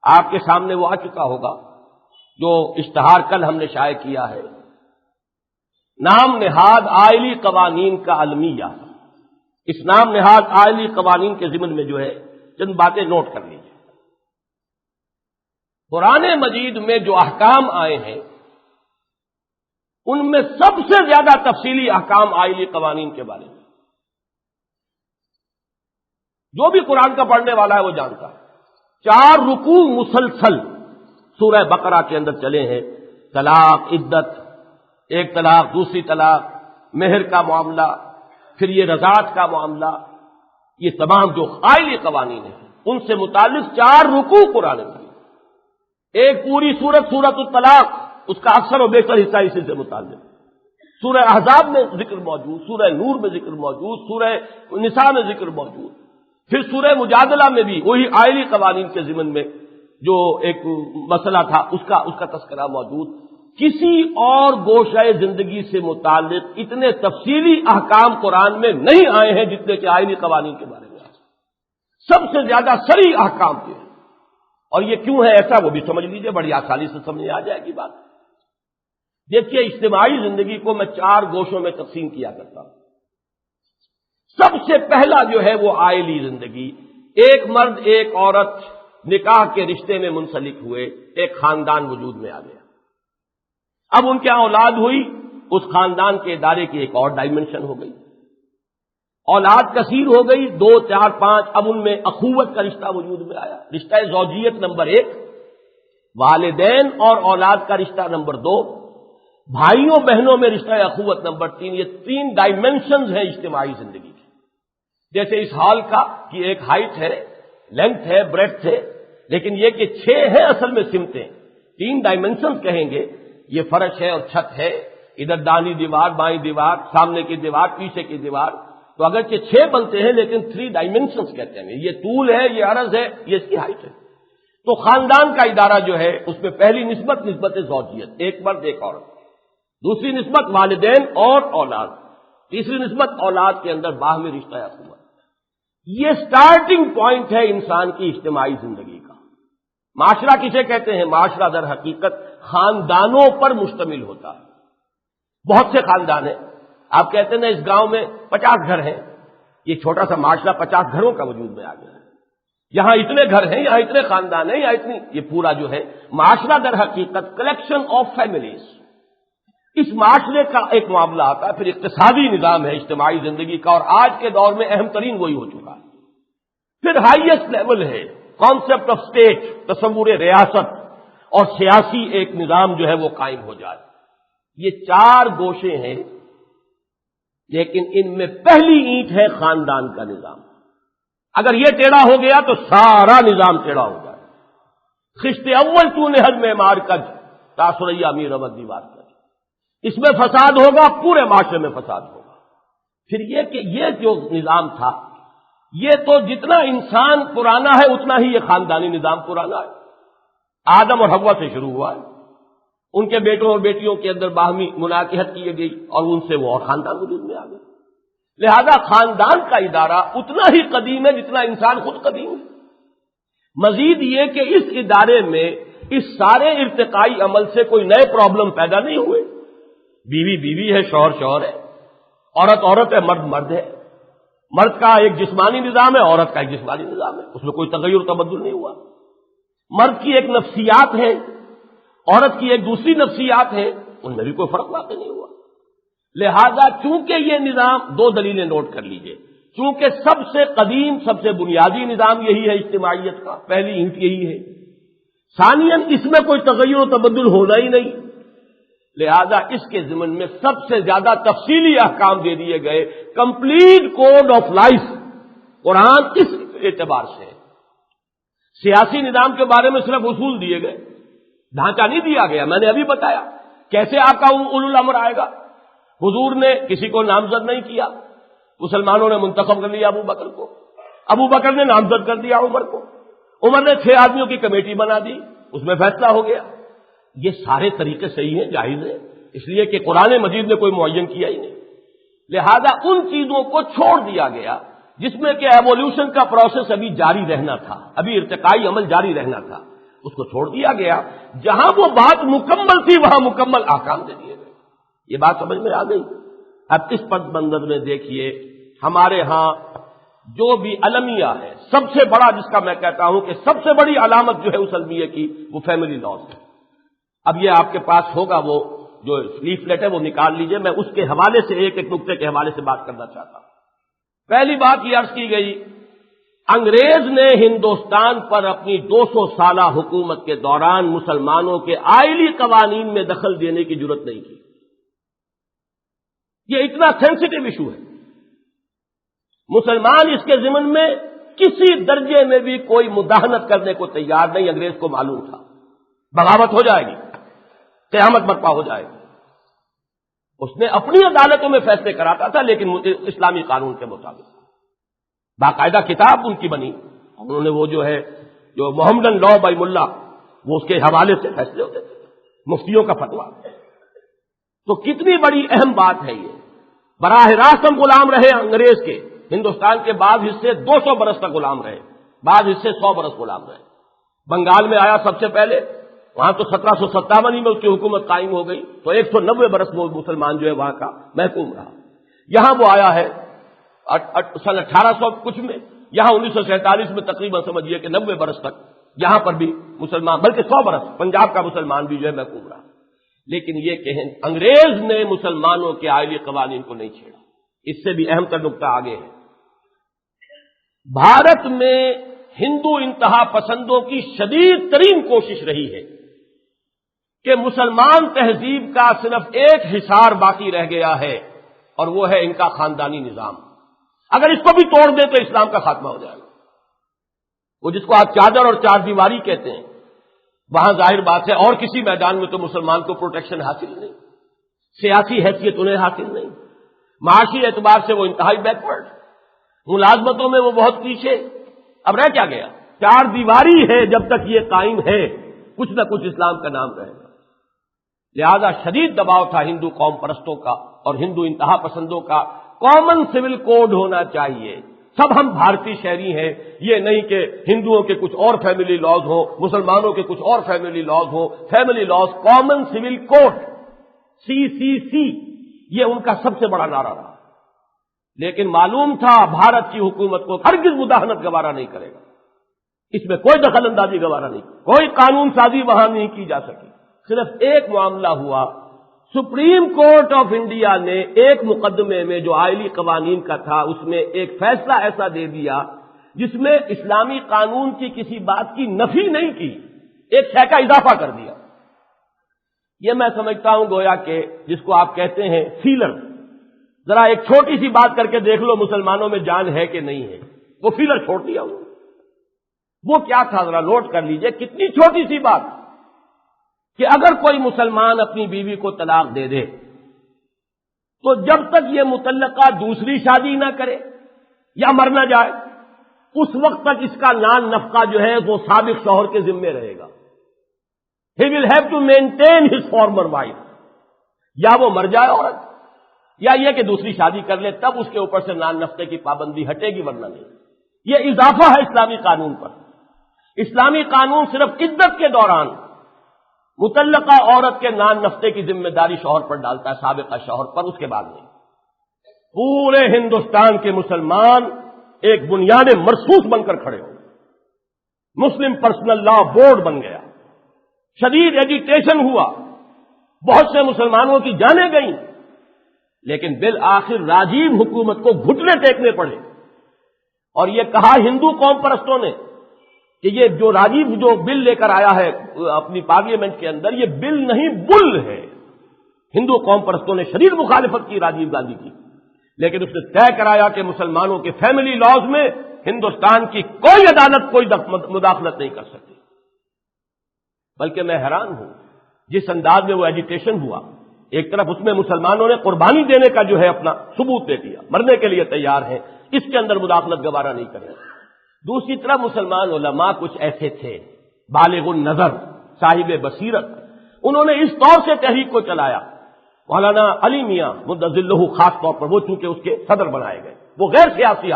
[SPEAKER 1] آپ کے سامنے وہ آ چکا ہوگا جو اشتہار کل ہم نے شائع کیا ہے، نام نہاد آئلی قوانین کا المیہ، اس نام نہاد آئلی قوانین کے ضمن میں جو ہے چند باتیں نوٹ کر لیجیے۔ قرآن مجید میں جو احکام آئے ہیں ان میں سب سے زیادہ تفصیلی احکام آئلی قوانین کے بارے میں، جو بھی قرآن کا پڑھنے والا ہے وہ جانتا ہے۔ 4 رکوع مسلسل سورہ بقرہ کے اندر چلے ہیں، طلاق، عدت، ایک طلاق، دوسری طلاق، مہر کا معاملہ، پھر یہ رضاعت کا معاملہ، یہ تمام جو آئلی قوانین ہیں ان سے متعلق 4 رکوع قرآن میں، ایک پوری سورت الطلاق، اس کا اکثر و بیشتر حصہ اسی سے متعلق، سورہ احزاب میں ذکر موجود، سورہ نور میں ذکر موجود، سورہ نساء میں ذکر موجود، پھر سورہ مجادلہ میں بھی وہی آئلی قوانین کے ضمن میں جو ایک مسئلہ تھا اس کا تذکرہ موجود۔ کسی اور گوشہ زندگی سے متعلق اتنے تفصیلی احکام قرآن میں نہیں آئے ہیں جتنے کہ آئلی قوانین کے بارے میں آئے، سب سے زیادہ صریح احکام کے ہیں۔ اور یہ کیوں ہے ایسا وہ بھی سمجھ لیجئے، بڑی آسانی سے سمجھ آ جائے گی بات۔ دیکھیے اجتماعی زندگی کو میں 4 گوشوں میں تقسیم کیا کرتا ہوں۔ سب سے پہلا جو ہے وہ آئلی زندگی، ایک مرد ایک عورت نکاح کے رشتے میں منسلک ہوئے، ایک خاندان وجود میں آ گیا، اب ان کے یہاں اولاد ہوئی، اس خاندان کے ادارے کی ایک اور ڈائمنشن ہو گئی، اولاد کثیر ہو گئی، 2 4 5، اب ان میں اخوت کا رشتہ وجود میں آیا، رشتہ زوجیت نمبر 1، والدین اور اولاد کا رشتہ نمبر 2، بھائیوں بہنوں میں رشتہ اخوت نمبر 3۔ یہ 3 ڈائمنشنز ہیں اجتماعی زندگی کی۔ جیسے اس ہال کا کہ ایک ہائٹ ہے، لینتھ ہے، بریڈتھ ہے، لیکن یہ کہ 6 ہیں اصل میں سمتیں، 3 ڈائمنشنز کہیں گے، یہ فرش ہے اور چھت ہے، ادھر دانی دیوار، بائیں دیوار، سامنے کی دیوار، پیچھے کی دیوار، تو اگرچہ 6 بنتے ہیں لیکن 3 ڈائمنشنز کہتے ہیں، یہ طول ہے، یہ عرض ہے، یہ اس کی ہائٹ ہے۔ تو خاندان کا ادارہ جو ہے اس میں پہلی نسبت زوجیت، ایک مرد ایک عورت، دوسری نسبت والدین اور اولاد، تیسری نسبت اولاد کے اندر باہمی رشتہ اخوت۔ یہ سٹارٹنگ پوائنٹ ہے انسان کی اجتماعی زندگی کا۔ معاشرہ کسے کہتے ہیں؟ معاشرہ در حقیقت خاندانوں پر مشتمل ہوتا ہے، بہت سے خاندان ہیں، آپ کہتے ہیں نا اس گاؤں میں 50 گھر ہیں، یہ چھوٹا سا معاشرہ 50 گھروں کا وجود میں آ گیا ہے، یہاں اتنے گھر ہیں، یہاں اتنے خاندان ہیں، یہاں اتنی، یہ پورا جو ہے معاشرہ در حقیقت کلیکشن آف فیملیز، اس معاشرے کا ایک معاملہ آتا ہے، پھر اقتصادی نظام ہے اجتماعی زندگی کا، اور آج کے دور میں اہم ترین وہی ہو چکا ہے۔ پھر ہائیسٹ لیول ہے کانسیپٹ آف اسٹیٹ، تصور ریاست اور سیاسی ایک نظام جو ہے وہ قائم ہو جائے۔ یہ چار گوشے ہیں، لیکن ان میں پہلی اینٹ ہے خاندان کا نظام۔ اگر یہ ٹیڑھا ہو گیا تو سارا نظام ٹیڑھا ہو جائے۔ خشت اول تو نہج میں مار کج، تاثریہ امیر احمد دیوار کج۔ اس میں فساد ہوگا، پورے معاشرے میں فساد ہوگا۔ پھر یہ کہ یہ جو نظام تھا، یہ تو جتنا انسان پرانا ہے اتنا ہی یہ خاندانی نظام پرانا ہے۔ آدم اور حوا سے شروع ہوا ہے، ان کے بیٹوں اور بیٹیوں کے اندر باہمی مناکحت کی گئی اور ان سے وہ اور خاندان وجود میں آ گئے۔ لہذا خاندان کا ادارہ اتنا ہی قدیم ہے جتنا انسان خود قدیم ہے۔ مزید یہ کہ اس ادارے میں اس سارے ارتقائی عمل سے کوئی نئے پرابلم پیدا نہیں ہوئے۔ بیوی بیوی ہے، شوہر شوہر ہے، عورت عورت ہے، مرد مرد ہے۔ مرد کا ایک جسمانی نظام ہے، عورت کا ایک جسمانی نظام ہے، اس میں کوئی تغیر تبدل نہیں ہوا۔ مرد کی ایک نفسیات ہے، عورت کی ایک دوسری نفسیات ہے، ان میں بھی کوئی فرق واقع نہیں ہوا۔ لہذا چونکہ یہ نظام، دو دلیلیں نوٹ کر لیجئے، چونکہ سب سے قدیم سب سے بنیادی نظام یہی ہے اجتماعیت کا، پہلی اینٹ یہی ہے۔ ثانیاً اس میں کوئی تغیر و تبدل ہونا ہی نہیں، لہذا اس کے ضمن میں سب سے زیادہ تفصیلی احکام دے دیے گئے، کمپلیٹ کوڈ آف لائف قرآن اس اعتبار سے ہے۔ سیاسی نظام کے بارے میں صرف اصول دیے گئے، ڈھانچہ نہیں دیا گیا۔ میں نے ابھی بتایا کیسے آقا اولو الامر آئے گا۔ حضور نے کسی کو نامزد نہیں کیا، مسلمانوں نے منتخب کر لیا ابو بکر کو، ابو بکر نے نامزد کر دیا عمر کو، عمر نے 6 آدمیوں کی کمیٹی بنا دی، اس میں فیصلہ ہو گیا۔ یہ سارے طریقے صحیح ہیں، جائز ہیں، اس لیے کہ قرآن مجید نے کوئی معین کیا ہی نہیں۔ لہذا ان چیزوں کو چھوڑ دیا گیا جس میں کہ ایوولوشن کا پروسیس ابھی جاری رہنا تھا، ابھی ارتقائی عمل جاری رہنا تھا، اس کو چھوڑ دیا گیا۔ جہاں وہ بات مکمل تھی وہاں مکمل احکام دے دیے گئے۔ یہ بات سمجھ میں آ گئی؟ اب اس پس منظر میں دیکھیے، ہمارے ہاں جو بھی المیہ ہے، سب سے بڑا جس کا میں کہتا ہوں کہ سب سے بڑی علامت جو ہے اس المیہ کی، وہ فیملی لاز ہے۔ اب یہ آپ کے پاس ہوگا، وہ جو لیفلیٹ ہے وہ نکال لیجئے، میں اس کے حوالے سے ایک ایک نقطے کے حوالے سے بات کرنا چاہتا ہوں۔ پہلی بات یہ عرض کی گئی، انگریز نے ہندوستان پر اپنی 200 سالہ حکومت کے دوران مسلمانوں کے آئلی قوانین میں دخل دینے کی جرات نہیں کی۔ یہ اتنا سینسٹیو ایشو ہے، مسلمان اس کے ضمن میں کسی درجے میں بھی کوئی مداہنت کرنے کو تیار نہیں۔ انگریز کو معلوم تھا بغاوت ہو جائے گی، قیامت برپا ہو جائے گی۔ اس نے اپنی عدالتوں میں فیصلے کراتا تھا، لیکن اسلامی قانون کے مطابق باقاعدہ کتاب ان کی بنی، انہوں نے وہ جو محمدن لا بائی ملا، وہ اس کے حوالے سے فیصلے ہوتے تھے، مفتیوں کا فتویٰ۔ تو کتنی بڑی اہم بات ہے یہ۔ براہ راست ہم غلام رہے انگریز کے، ہندوستان کے بعض حصے 200 برس تک غلام رہے، بعض حصے 100 برس غلام رہے۔ بنگال میں آیا سب سے پہلے، وہاں تو 1757 میں اس کی حکومت قائم ہو گئی، تو 190 برس وہ مسلمان جو ہے وہاں کا محکوم رہا۔ یہاں وہ آیا ہے سن 1800 کچھ میں، یہاں 1947 میں تقریباً سمجھیے کہ 90 برس تک یہاں پر بھی مسلمان، بلکہ 100 برس پنجاب کا مسلمان بھی جو ہے محکوم رہا۔ لیکن یہ کہ انگریز نے مسلمانوں کے آئلی قوانین کو نہیں چھیڑا۔ اس سے بھی اہم تر نقطہ آگے ہے، بھارت میں ہندو انتہا پسندوں کی شدید ترین کوشش رہی ہے کہ مسلمان تہذیب کا صرف ایک حصار باقی رہ گیا ہے، اور وہ ہے ان کا خاندانی نظام۔ اگر اس کو بھی توڑ دیں تو اسلام کا خاتمہ ہو جائے گا۔ وہ جس کو آپ چادر اور چار دیواری کہتے ہیں، وہاں ظاہر بات ہے اور کسی میدان میں تو مسلمان کو پروٹیکشن حاصل نہیں، سیاسی حیثیت انہیں حاصل نہیں، معاشی اعتبار سے وہ انتہائی بیکورڈ، ملازمتوں میں وہ بہت پیچھے۔ اب رہ کیا گیا؟ چار دیواری ہے، جب تک یہ قائم ہے کچھ نہ کچھ اسلام کا نام رہے گا۔ لہذا شدید دباؤ تھا ہندو قوم پرستوں کا اور ہندو انتہا پسندوں کا۔ کامن سول کوڈ ہونا چاہیے، سب ہم بھارتی شہری ہیں، یہ نہیں کہ ہندوؤں کے کچھ اور فیملی لاز ہوں، مسلمانوں کے کچھ اور فیملی لاز ہوں۔ Family laws, common civil code, CCC، یہ ان کا سب سے بڑا نعرہ رہا۔ لیکن معلوم تھا بھارت کی حکومت کو ہرگز مداہنت گوارا نہیں کرے گا، اس میں کوئی دخل اندازی گوارا نہیں، کوئی قانون سازی وہاں نہیں کی جا سکی۔ صرف ایک معاملہ ہوا سپریم کورٹ آف انڈیا نے ایک مقدمے میں جو آئلی قوانین کا تھا اس میں ایک فیصلہ ایسا دے دیا جس میں اسلامی قانون کی کسی بات کی نفی نہیں کی، ایک شے کا اضافہ کر دیا۔ یہ میں سمجھتا ہوں گویا کہ جس کو آپ کہتے ہیں فیلر، ذرا ایک چھوٹی سی بات کر کے دیکھ لو مسلمانوں میں جان ہے کہ نہیں ہے، وہ فیلر چھوڑ دیا انہوں نے۔ وہ کیا تھا ذرا نوٹ کر لیجئے، کتنی چھوٹی سی بات کہ اگر کوئی مسلمان اپنی بیوی کو طلاق دے دے تو جب تک یہ متعلقہ دوسری شادی نہ کرے یا مر نہ جائے اس وقت تک اس کا نان نفقہ جو ہے وہ سابق شوہر کے ذمے رہے گا۔ He will have to maintain his former wife، یا وہ مر جائے عورت یا یہ کہ دوسری شادی کر لے تب اس کے اوپر سے نان نفقے کی پابندی ہٹے گی، ورنہ نہیں۔ یہ اضافہ ہے اسلامی قانون پر۔ اسلامی قانون صرف عدت کے دوران متعلقہ عورت کے نان نفقے کی ذمہ داری شوہر پر ڈالتا ہے، سابقہ شوہر پر، اس کے بعد نہیں۔ پورے ہندوستان کے مسلمان ایک بنیاد مرصوص بن کر کھڑے ہو، مسلم پرسنل لا بورڈ بن گیا، شدید ایجیٹیشن ہوا، بہت سے مسلمانوں کی جانیں گئیں، لیکن بالآخر راجیو حکومت کو گھٹنے ٹیکنے پڑے اور یہ کہا ہندو قوم پرستوں نے کہ یہ جو راجیو جو بل لے کر آیا ہے اپنی پارلیمنٹ کے اندر، یہ بل نہیں بل ہے۔ ہندو قوم پرستوں نے شدید مخالفت کی راجیو گاندھی کی، لیکن اس نے طے کرایا کہ مسلمانوں کے فیملی لاز میں ہندوستان کی کوئی عدالت کوئی مداخلت نہیں کر سکتی۔ بلکہ میں حیران ہوں جس انداز میں وہ ایجیٹیشن ہوا، ایک طرف اس میں مسلمانوں نے قربانی دینے کا جو ہے اپنا ثبوت دے دیا، مرنے کے لیے تیار ہیں، اس کے اندر مداخلت گوارا نہیں کریں۔ دوسری طرف مسلمان علماء کچھ ایسے تھے بالغ النظر، صاحب بصیرت، انہوں نے اس طور سے تحریک کو چلایا۔ مولانا علی میاں مدظلہ خاص طور پر، وہ چونکہ اس کے صدر بنائے گئے، وہ غیر سیاسی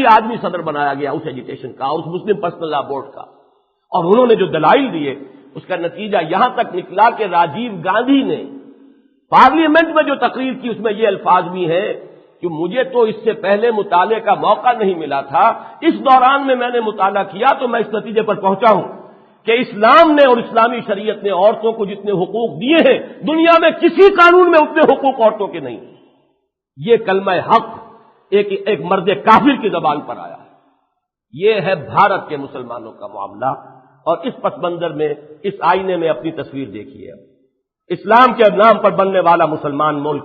[SPEAKER 1] آدمی صدر بنایا گیا اس ایجیٹیشن کا اور اس مسلم پرسنل لا بورڈ کا، اور انہوں نے جو دلائل دیے اس کا نتیجہ یہاں تک نکلا کہ راجیو گاندھی نے پارلیمنٹ میں جو تقریر کی اس میں یہ الفاظ بھی ہیں کہ مجھے تو اس سے پہلے مطالعے کا موقع نہیں ملا تھا، اس دوران میں نے مطالعہ کیا تو میں اس نتیجے پر پہنچا ہوں کہ اسلام نے اور اسلامی شریعت نے عورتوں کو جتنے حقوق دیے ہیں دنیا میں کسی قانون میں اتنے حقوق عورتوں کے نہیں۔ یہ کلمہ حق ایک مرد کافر کی زبان پر آیا ہے۔ یہ ہے بھارت کے مسلمانوں کا معاملہ، اور اس پس منظر میں اس آئینے میں اپنی تصویر دیکھیے۔ اسلام کے نام پر بننے والا مسلمان ملک،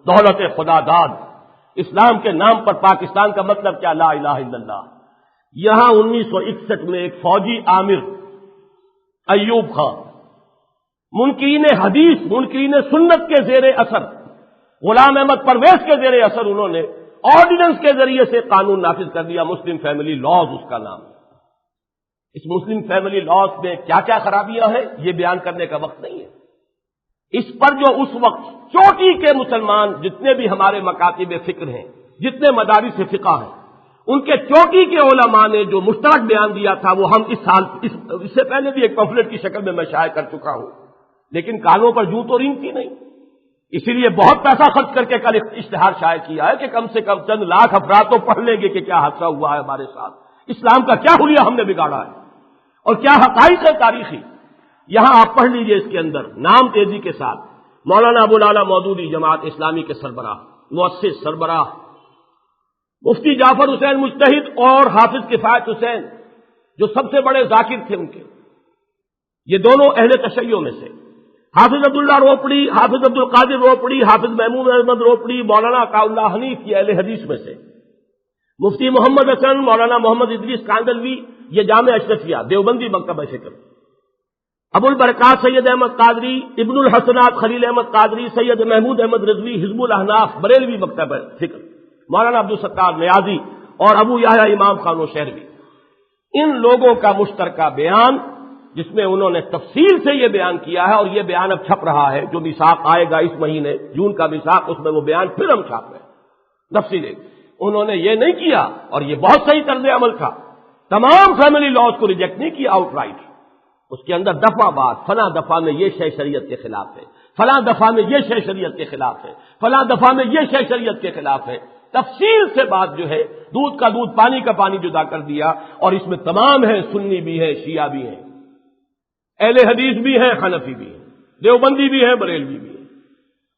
[SPEAKER 1] دولت خدا داد، اسلام کے نام پر پاکستان کا مطلب کیا؟ لا الہ الا اللہ۔ یہاں 1961 میں ایک فوجی عامر ایوب خان، منکرین حدیث، منکرین سنت کے زیر اثر، غلام احمد پرویز کے زیر اثر انہوں نے آرڈیننس کے ذریعے سے قانون نافذ کر دیا، مسلم فیملی لاز اس کا نام ہے۔ اس مسلم فیملی لاز میں کیا کیا خرابیاں ہیں یہ بیان کرنے کا وقت نہیں ہے۔ اس پر جو اس وقت چوٹی کے مسلمان جتنے بھی ہمارے مکاتب فکر ہیں، جتنے مدارس فقہ ہیں، ان کے چوٹی کے علماء نے جو مشترک بیان دیا تھا وہ ہم اس سال اس سے پہلے بھی ایک پمفلٹ کی شکل میں شائع کر چکا ہوں، لیکن کانوں پر جوں تو رینگتی نہیں، اسی لیے بہت پیسہ خرچ کر کے کل اشتہار شائع کیا ہے کہ کم سے کم چند لاکھ افراد تو پڑھ لیں گے کہ کیا حادثہ ہوا ہے ہمارے ساتھ، اسلام کا کیا حلیہ ہم نے بگاڑا ہے اور کیا حقائق ہے تاریخی۔ یہاں آپ پڑھ لیجئے اس کے اندر نام تیزی کے ساتھ، مولانا ابو العلا مودودی جماعت اسلامی کے سربراہ، مؤسس سربراہ، مفتی جعفر حسین مجتہد اور حافظ کفایت حسین جو سب سے بڑے ذاکر تھے ان کے، یہ دونوں اہل تشیع میں سے، حافظ عبداللہ روپڑی، حافظ عبد القادر روپڑی، حافظ محمود احمد روپڑی، مولانا عطاء اللہ حنیف کی اہل حدیث میں سے، مفتی محمد حسن، مولانا محمد ادریس کاندلوی، یہ جامع اشرفیہ دیوبندی مکتبہ فکر، ابو البرکات سید احمد قادری، ابن الحسنات خلیل احمد قادری، سید محمود احمد رضوی حزب الاحناف بریلوی مکتبہ فکر، مولانا عبدالستار نیازی اور ابو یحییٰ امام خان شہروی، ان لوگوں کا مشترکہ بیان جس میں انہوں نے تفصیل سے یہ بیان کیا ہے، اور یہ بیان اب چھپ رہا ہے، جو میثاق آئے گا اس مہینے جون کا میثاق، اس میں وہ بیان پھر ہم چھاپ رہے ہیں تفصیل۔ انہوں نے یہ نہیں کیا، اور یہ بہت صحیح طرز عمل تھا، تمام فیملی لاز کو ریجیکٹ نہیں کیا آؤٹ رائٹ، اس کے اندر دفعہ بات، فلاں دفعہ میں یہ شے شریعت کے خلاف ہے، فلاں دفعہ میں یہ شے شریعت کے خلاف ہے، فلاں دفعہ میں یہ شے شریعت کے خلاف ہے، تفصیل سے بات جو ہے دودھ کا دودھ پانی کا پانی جدا کر دیا، اور اس میں تمام ہیں، سنی بھی ہیں، شیعہ بھی ہیں، اہل حدیث بھی ہیں، حنفی بھی ہیں، دیوبندی بھی ہے، بریلوی بھی ہے،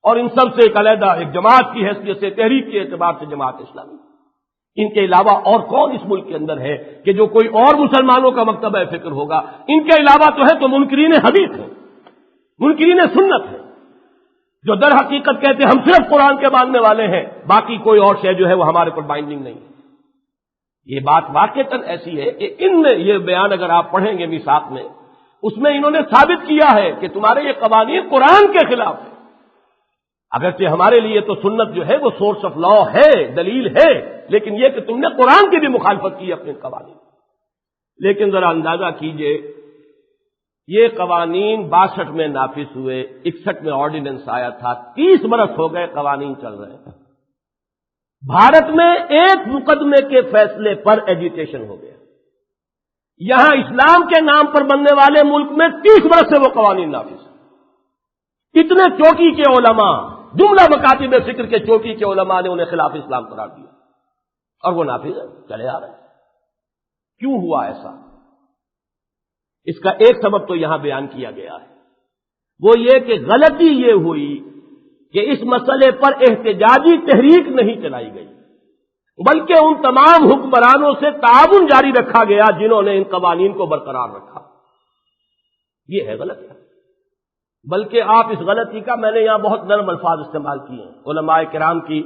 [SPEAKER 1] اور ان سب سے ایک علیحدہ ایک جماعت کی حیثیت سے، تحریک کے اعتبار سے جماعت اسلامی۔ ان کے علاوہ اور کون اس ملک کے اندر ہے کہ جو کوئی اور مسلمانوں کا مکتبہ فکر ہوگا؟ ان کے علاوہ تو ہے تو منکرین حدیث ہیں، منکرین سنت ہیں، جو در حقیقت کہتے ہیں ہم صرف قرآن کے ماننے والے ہیں، باقی کوئی اور شے جو ہے وہ ہمارے پر بائنڈنگ نہیں ہے۔ یہ بات واقعتاً ایسی ہے کہ ان میں یہ بیان اگر آپ پڑھیں گے میثاق میں، اس میں انہوں نے ثابت کیا ہے کہ تمہارے یہ قوانین قرآن کے خلاف ہے۔ اگرچہ ہمارے لیے تو سنت جو ہے وہ سورس آف لا ہے، دلیل ہے، لیکن یہ کہ تم نے قرآن کی بھی مخالفت کی اپنے قوانین۔ لیکن ذرا اندازہ کیجئے، یہ قوانین 62 میں نافذ ہوئے، 61 میں آرڈیننس آیا تھا، 30 برس ہو گئے قوانین چل رہے ہیں۔ بھارت میں ایک مقدمے کے فیصلے پر ایجیٹیشن ہو گیا، یہاں اسلام کے نام پر بننے والے ملک میں 30 برس سے وہ قوانین نافذ ہیں۔ اتنے چوکی کے علماء، جملہ مکاتب فکر کے چوکی کے علماء نے انہیں خلاف اسلام قرار دیا، اور وہ نافذ ہے، چلے آ رہے ہیں۔ کیوں ہوا ایسا؟ اس کا ایک سبب تو یہاں بیان کیا گیا ہے، وہ یہ کہ غلطی یہ ہوئی کہ اس مسئلے پر احتجاجی تحریک نہیں چلائی گئی، بلکہ ان تمام حکمرانوں سے تعاون جاری رکھا گیا جنہوں نے ان قوانین کو برقرار رکھا۔ یہ ہے غلطی۔ بلکہ آپ اس غلطی کا، میں نے یہاں بہت نرم الفاظ استعمال کیے ہیں، علماء کرام کی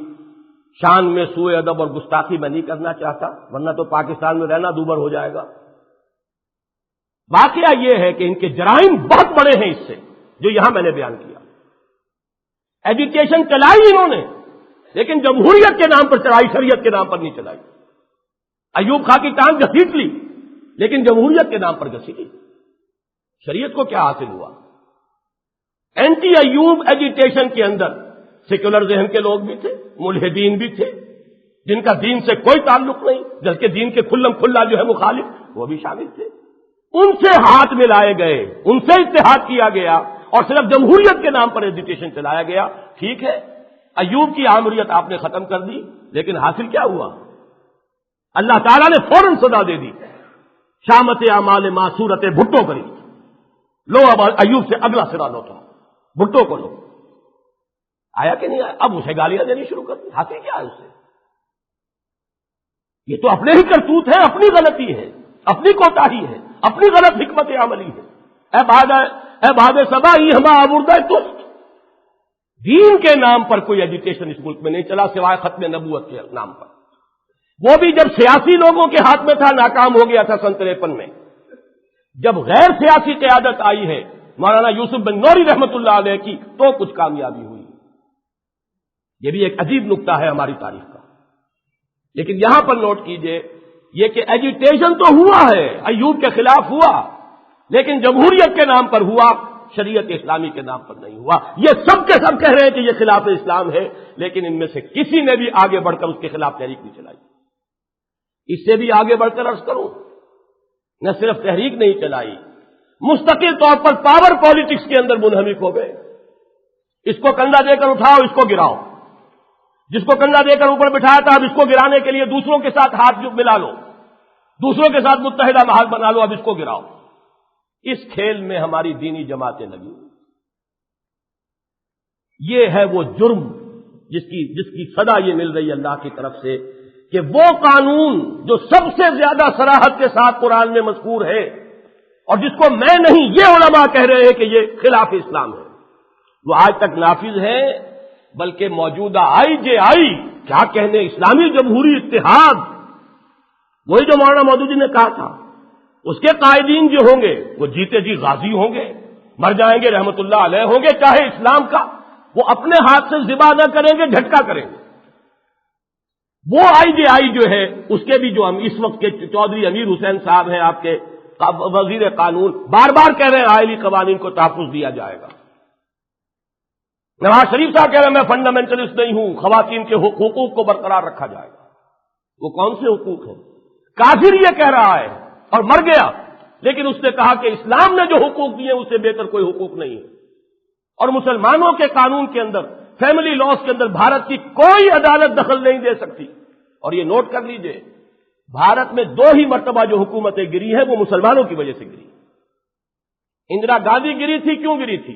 [SPEAKER 1] شان میں سوء ادب اور گستاخی میں نہیں کرنا چاہتا، ورنہ تو پاکستان میں رہنا دوبر ہو جائے گا۔ واقعہ یہ ہے کہ ان کے جرائم بہت بڑے ہیں اس سے، جو یہاں میں نے بیان کیا۔ ایجوکیشن چلائی انہوں نے، لیکن جمہوریت کے نام پر چلائی، شریعت کے نام پر نہیں چلائی۔ ایوب خان کی ٹانگ گھسیٹ لی، لیکن جمہوریت کے نام پر گھسیٹی۔ شریعت کو کیا حاصل ہوا؟ اینٹی ایوب ایجیٹیشن کے اندر سیکولر ذہن کے لوگ بھی تھے، ملحدین بھی تھے، جن کا دین سے کوئی تعلق نہیں، بلکہ دین کے کھلم کھلا جو ہے مخالف، وہ بھی شامل تھے۔ ان سے ہاتھ ملائے گئے، ان سے اتحاد کیا گیا، اور صرف جمہوریت کے نام پر ایجیٹیشن چلایا گیا۔ ٹھیک ہے، ایوب کی آمریت آپ نے ختم کر دی، لیکن حاصل کیا ہوا؟ اللہ تعالیٰ نے فوراً سزا دے دی، شامت اعمال معصورت بھٹو کری، لو اب ایوب سے اگلا سرا لو، تو بھٹو کو لو۔ آیا کہ نہیں آیا؟ اب اسے گالیاں دینی شروع کر دی۔ حاصل کیا ہے اس سے؟ یہ تو اپنے ہی کرتوت ہے، اپنی غلطی ہے، اپنی کوتاہی ہے، اپنی غلط حکمت عملی ہے۔ اے باد سبا ہی ہما آوردہ تست، دین کے نام پر کوئی ایجوکیشن اس ملک میں نہیں چلا سوائے ختم نبوت کے نام پر، وہ بھی جب سیاسی لوگوں کے ہاتھ میں تھا، ناکام ہو گیا تھا سن 53 میں۔ جب غیر سیاسی قیادت آئی ہے مولانا یوسف بن نوری رحمت اللہ علیہ کی، تو کچھ کامیابی ہوئی۔ یہ بھی ایک عجیب نکتہ ہے ہماری تاریخ کا۔ لیکن یہاں پر نوٹ کیجئے یہ کہ ایجیٹیشن تو ہوا ہے، ایوب کے خلاف ہوا، لیکن جمہوریت کے نام پر ہوا، شریعت اسلامی کے نام پر نہیں ہوا۔ یہ سب کے سب کہہ رہے ہیں کہ یہ خلاف اسلام ہے، لیکن ان میں سے کسی نے بھی آگے بڑھ کر اس کے خلاف تحریک نہیں چلائی۔ اس سے بھی آگے بڑھ کر عرض کروں، نہ صرف تحریک نہیں چلائی، مستقل طور پر پاور پالیٹکس کے اندر منہمک ہو گئے۔ اس کو کندھا دے کر اٹھاؤ، اس کو گراؤ، جس کو کندھا دے کر اوپر بٹھایا تھا اب اس کو گرانے کے لیے دوسروں کے ساتھ ہاتھ ملا لو، دوسروں کے ساتھ متحدہ محال بنا لو، اب اس کو گراؤ۔ اس کھیل میں ہماری دینی جماعتیں لگی۔ یہ ہے وہ جرم جس کی سزا یہ مل رہی ہے اللہ کی طرف سے کہ وہ قانون جو سب سے زیادہ صراحت کے ساتھ قرآن میں مذکور ہے اور جس کو میں نہیں یہ علماء کہہ رہے ہیں کہ یہ خلاف اسلام ہے، وہ آج تک نافذ ہے، بلکہ موجودہ IJI کیا کہنے اسلامی جمہوری اتحاد، وہی جو مولانا مودودی نے کہا تھا، اس کے قائدین جو ہوں گے وہ جیتے جی غازی ہوں گے، مر جائیں گے رحمت اللہ علیہ ہوں گے، چاہے اسلام کا وہ اپنے ہاتھ سے ذبح نہ کریں گے، جھٹکا کریں گے۔ وہ IJI جو ہے اس کے بھی جو اس وقت کے چودھری امیر حسین صاحب ہیں آپ کے وزیر قانون، بار بار کہہ رہے ہیں آئلی قوانین کو تحفظ دیا جائے گا۔ نواز شریف صاحب کہہ رہے ہیں میں فنڈامنٹلسٹ نہیں ہوں، خواتین کے حقوق کو برقرار رکھا جائے گا۔ وہ کون سے حقوق ہیں؟ کافر یہ کہہ رہا ہے اور مر گیا، لیکن اس نے کہا کہ اسلام نے جو حقوق دیے اس سے بہتر کوئی حقوق نہیں ہے، اور مسلمانوں کے قانون کے اندر، فیملی لاز کے اندر بھارت کی کوئی عدالت دخل نہیں دے سکتی۔ اور یہ نوٹ کر لیجئے، بھارت میں 2 ہی مرتبہ جو حکومتیں گری ہیں وہ مسلمانوں کی وجہ سے گری۔ اندرا گاندھی گری تھی، کیوں گری تھی؟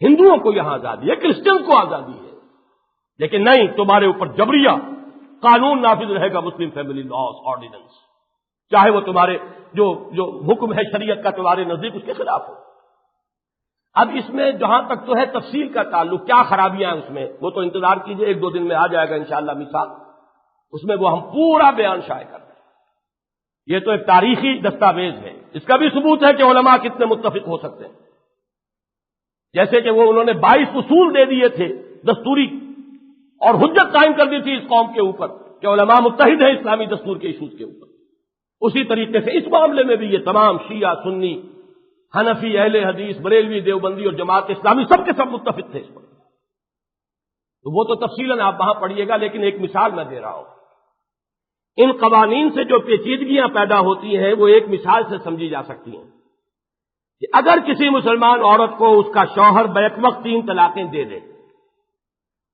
[SPEAKER 1] ہندوؤں کو یہاں آزادی ہے، کرسچن کو آزادی ہے، لیکن نہیں، تمہارے اوپر جبریہ قانون نافذ رہے گا، مسلم فیملی لاز آرڈیننس، چاہے وہ تمہارے جو حکم ہے شریعت کا تمہارے نزدیک اس کے خلاف ہو۔ اب اس میں جہاں تک تو ہے تفصیل کا تعلق، کیا خرابیاں ہیں اس میں، وہ تو انتظار کیجئے، 1-2 دن میں آ جائے گا انشاءاللہ مثال، اس میں وہ ہم پورا بیان شائع کر رہے ہیں۔ یہ تو ایک تاریخی دستاویز ہے، اس کا بھی ثبوت ہے کہ علماء کتنے متفق ہو سکتے ہیں، جیسے کہ وہ انہوں نے 22 اصول دے دیے تھے دستوری، اور حجت قائم کر دی تھی اس قوم کے اوپر کہ علماء متحد ہیں اسلامی دستور کے ایشوز کے اوپر۔ اسی طریقے سے اس معاملے میں بھی یہ تمام شیعہ، سنی، حنفی، اہل حدیث، بریلوی، دیوبندی اور جماعت اسلامی سب کے سب متفق تھے اس پر۔ تو وہ تو تفصیلاً آپ وہاں پڑھیے گا، لیکن ایک مثال میں دے رہا ہوں۔ ان قوانین سے جو پیچیدگیاں پیدا ہوتی ہیں وہ ایک مثال سے سمجھی جا سکتی ہیں کہ اگر کسی مسلمان عورت کو اس کا شوہر بیک وقت 3 طلاقیں دے دے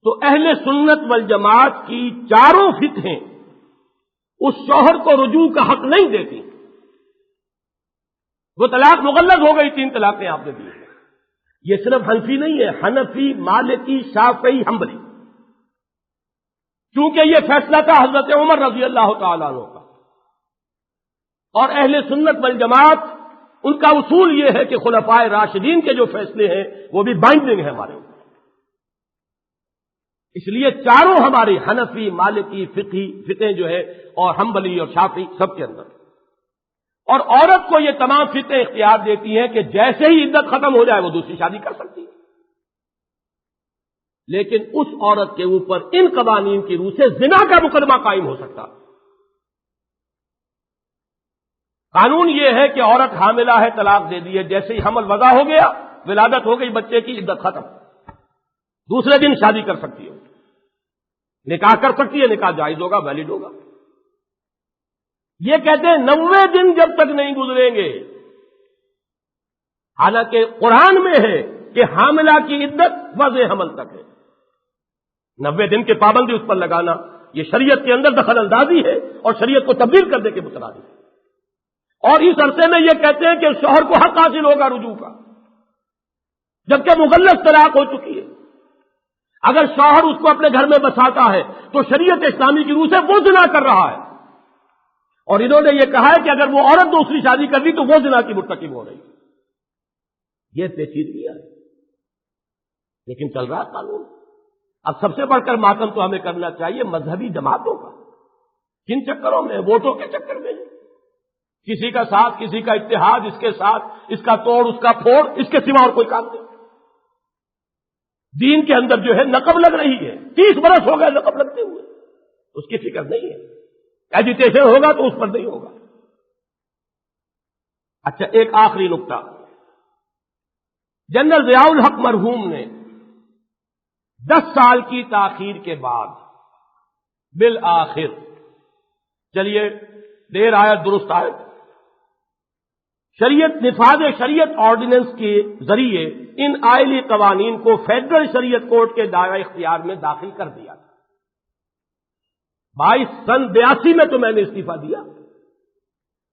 [SPEAKER 1] تو اہل سنت والجماعت کی چاروں فقہیں اس شوہر کو رجوع کا حق نہیں دیتی، وہ طلاق مغلظ ہو گئی، 3 طلاقیں آپ نے دی ہیں۔ یہ صرف حنفی نہیں ہے، حنفی، مالکی، شافعی، حنبلی، کیونکہ یہ فیصلہ تھا حضرت عمر رضی اللہ تعالیٰ عنہ کا، اور اہل سنت والجماعت ان کا اصول یہ ہے کہ خلفائے راشدین کے جو فیصلے ہیں وہ بھی بائنڈنگ ہے ہمارے اوپر، اس لیے چاروں ہماری حنفی، مالکی، فقہ جو ہے اور حنبلی اور شافعی سب کے اندر، اور عورت کو یہ تمام فقہیں اختیار دیتی ہیں کہ جیسے ہی عدت ختم ہو جائے وہ دوسری شادی کر سکتی ہے، لیکن اس عورت کے اوپر ان قوانین کی روح سے زنا کا مقدمہ قائم ہو سکتا۔ قانون یہ ہے کہ عورت حاملہ ہے، طلاق دے دی ہے، جیسے ہی حمل وضع ہو گیا، ولادت ہو گئی بچے کی، عدت ختم، دوسرے دن شادی کر سکتی ہے، نکاح کر سکتی ہے، نکاح جائز ہوگا، ویلڈ ہوگا۔ یہ کہتے ہیں 90 دن جب تک نہیں گزریں گے، حالانکہ قرآن میں ہے کہ حاملہ کی عدت وضع حمل تک ہے، 90 دن کی پابندی اس پر لگانا یہ شریعت کے اندر دخل اندازی ہے اور شریعت کو تبدیل کرنے کے مترادف ہے۔ اور اس عرصے میں یہ کہتے ہیں کہ شوہر کو حق حاصل ہوگا رجوع کا، جبکہ مغلظ طلاق ہو چکی ہے۔ اگر شوہر اس کو اپنے گھر میں بساتا ہے تو شریعت اسلامی کی روح سے وہ زنا کر رہا ہے، اور انہوں نے یہ کہا ہے کہ اگر وہ عورت دوسری شادی کر دی تو وہ زنا کی مرتکب ہو رہی ہے۔ یہ پیچیدگی ہے، لیکن چل رہا قانون۔ اب سب سے بڑھ کر ماتم تو ہمیں کرنا چاہیے مذہبی جماعتوں کا، کن چکروں میں؟ ووٹوں کے چکر میں، کسی کا ساتھ، کسی کا اتحاد، اس کے ساتھ، اس کا توڑ، اس کا پھوڑ، اس کے سوا اور کوئی کام نہیں۔ دین کے اندر جو ہے نقب لگ رہی ہے، 30 برس ہو گئے نقب لگتے ہوئے، اس کی فکر نہیں ہے، ایجیٹیشن ہوگا تو اس پر نہیں ہوگا۔ اچھا، ایک آخری نقطہ، جنرل ضیاء الحق مرحوم نے 10 سال کی تاخیر کے بعد بالآخر، چلیے دیر آیت درست آیت، شریعت نفاذ شریعت آرڈیننس کے ذریعے ان آئلی قوانین کو فیڈرل شریعت کورٹ کے دائرہ اختیار میں داخل کر دیا تھا۔ 22 82 میں تو میں نے استعفیٰ دیا،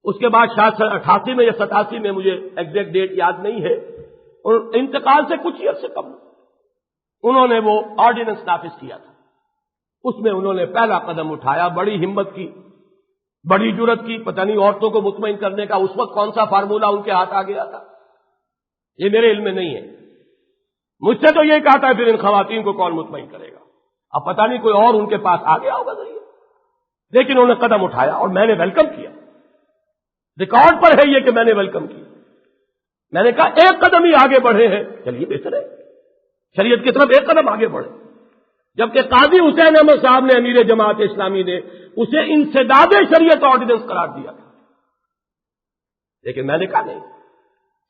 [SPEAKER 1] اس کے بعد شاید 88 میں یا 87 میں، مجھے ایگزیکٹ ڈیٹ یاد نہیں ہے، اور انتقال سے کچھ ہی عرصے قبل انہوں نے وہ آرڈیننس نافذ کیا تھا۔ اس میں انہوں نے پہلا قدم اٹھایا، بڑی ہمت کی، بڑی جرت کی، پتہ نہیں عورتوں کو مطمئن کرنے کا اس وقت کون سا فارمولہ ان کے ہاتھ آ گیا تھا، یہ میرے علم میں نہیں ہے۔ مجھ سے تو یہ کہا تھا پھر ان خواتین کو کون مطمئن کرے گا، اب پتہ نہیں کوئی اور ان کے پاس آ گیا ہوگا ذریعہ، لیکن انہوں نے قدم اٹھایا اور میں نے ویلکم کیا، ریکارڈ پر ہے یہ کہ میں نے ویلکم کیا۔ میں نے کہا ایک قدم ہی آگے بڑھے ہیں، چلیے بہتر ہے، شریعت کی طرف ایک قدم آگے بڑھے، جبکہ قاضی حسین احمد صاحب نے، امیر جماعت اسلامی نے اسے انسداد شریعت آرڈیننس قرار دیا تھا، لیکن میں نے کہا نہیں،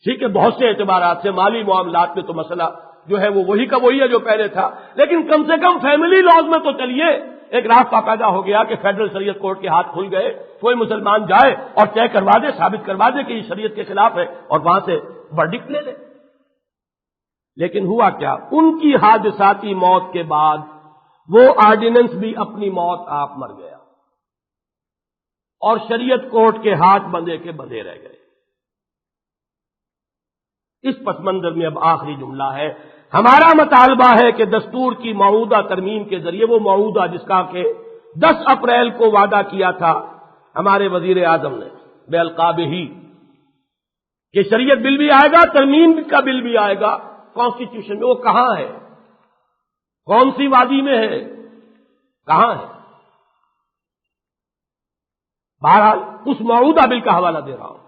[SPEAKER 1] ٹھیک ہے، بہت سے اعتبارات سے مالی معاملات میں تو مسئلہ جو ہے وہ وہی کا وہی ہے جو پہلے تھا، لیکن کم سے کم فیملی لاز میں تو چلیے ایک راستہ پیدا ہو گیا کہ فیڈرل شریعت کورٹ کے ہاتھ کھل گئے، کوئی مسلمان جائے اور طے کروا دے، ثابت کروا دے کہ یہ شریعت کے خلاف ہے اور وہاں سے ورڈکٹ لے لے۔ لیکن ہوا کیا، ان کی حادثاتی موت کے بعد وہ آرڈیننس بھی اپنی موت آپ مر گیا اور شریعت کورٹ کے ہاتھ بندھے کے بندھے رہ گئے۔ اس پس منظر میں اب آخری جملہ ہے، ہمارا مطالبہ ہے کہ دستور کی معودہ ترمیم کے ذریعے، وہ معودہ جس کا کہ 10 اپریل کو وعدہ کیا تھا ہمارے وزیر اعظم نے بے القابہ کہ شریعت بل بھی آئے گا، ترمیم کا بل بھی آئے گا کانسٹیٹیوشن میں، وہ کہاں ہے؟ کون سی وادی میں ہے؟ کہاں ہے؟ بہرحال اس معودہ بل کا حوالہ دے رہا ہوں،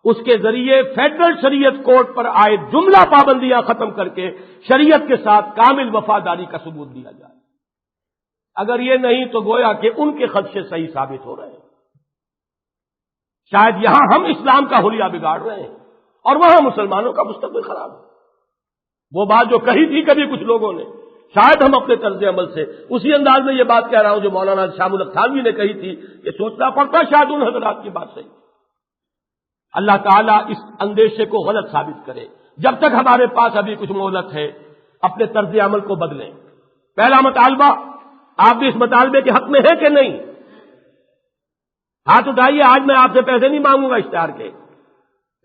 [SPEAKER 1] اس کے ذریعے فیڈرل شریعت کوڈ پر آئے جملہ پابندیاں ختم کر کے شریعت کے ساتھ کامل وفاداری کا ثبوت دیا جائے۔ اگر یہ نہیں تو گویا کہ ان کے خدشے صحیح ثابت ہو رہے ہیں، شاید یہاں ہم اسلام کا حلیہ بگاڑ رہے ہیں اور وہاں مسلمانوں کا مستقبل خراب ہے۔ وہ بات جو کہی تھی کبھی کچھ لوگوں نے، شاید ہم اپنے طرز عمل سے اسی انداز میں یہ بات کہہ رہا ہوں جو مولانا شام الحق تھانوی نے کہی تھی، کہ سوچنا پڑتا شاید ان حضرات کی بات صحیح۔ اللہ تعالیٰ اس اندیشے کو غلط ثابت کرے۔ جب تک ہمارے پاس ابھی کچھ مہلت ہے، اپنے طرز عمل کو بدلیں۔ پہلا مطالبہ، آپ بھی اس مطالبے کے حق میں ہیں کہ نہیں؟ ہاتھ اٹھائیے۔ آج میں آپ سے پیسے نہیں مانگوں گا اشتہار کے،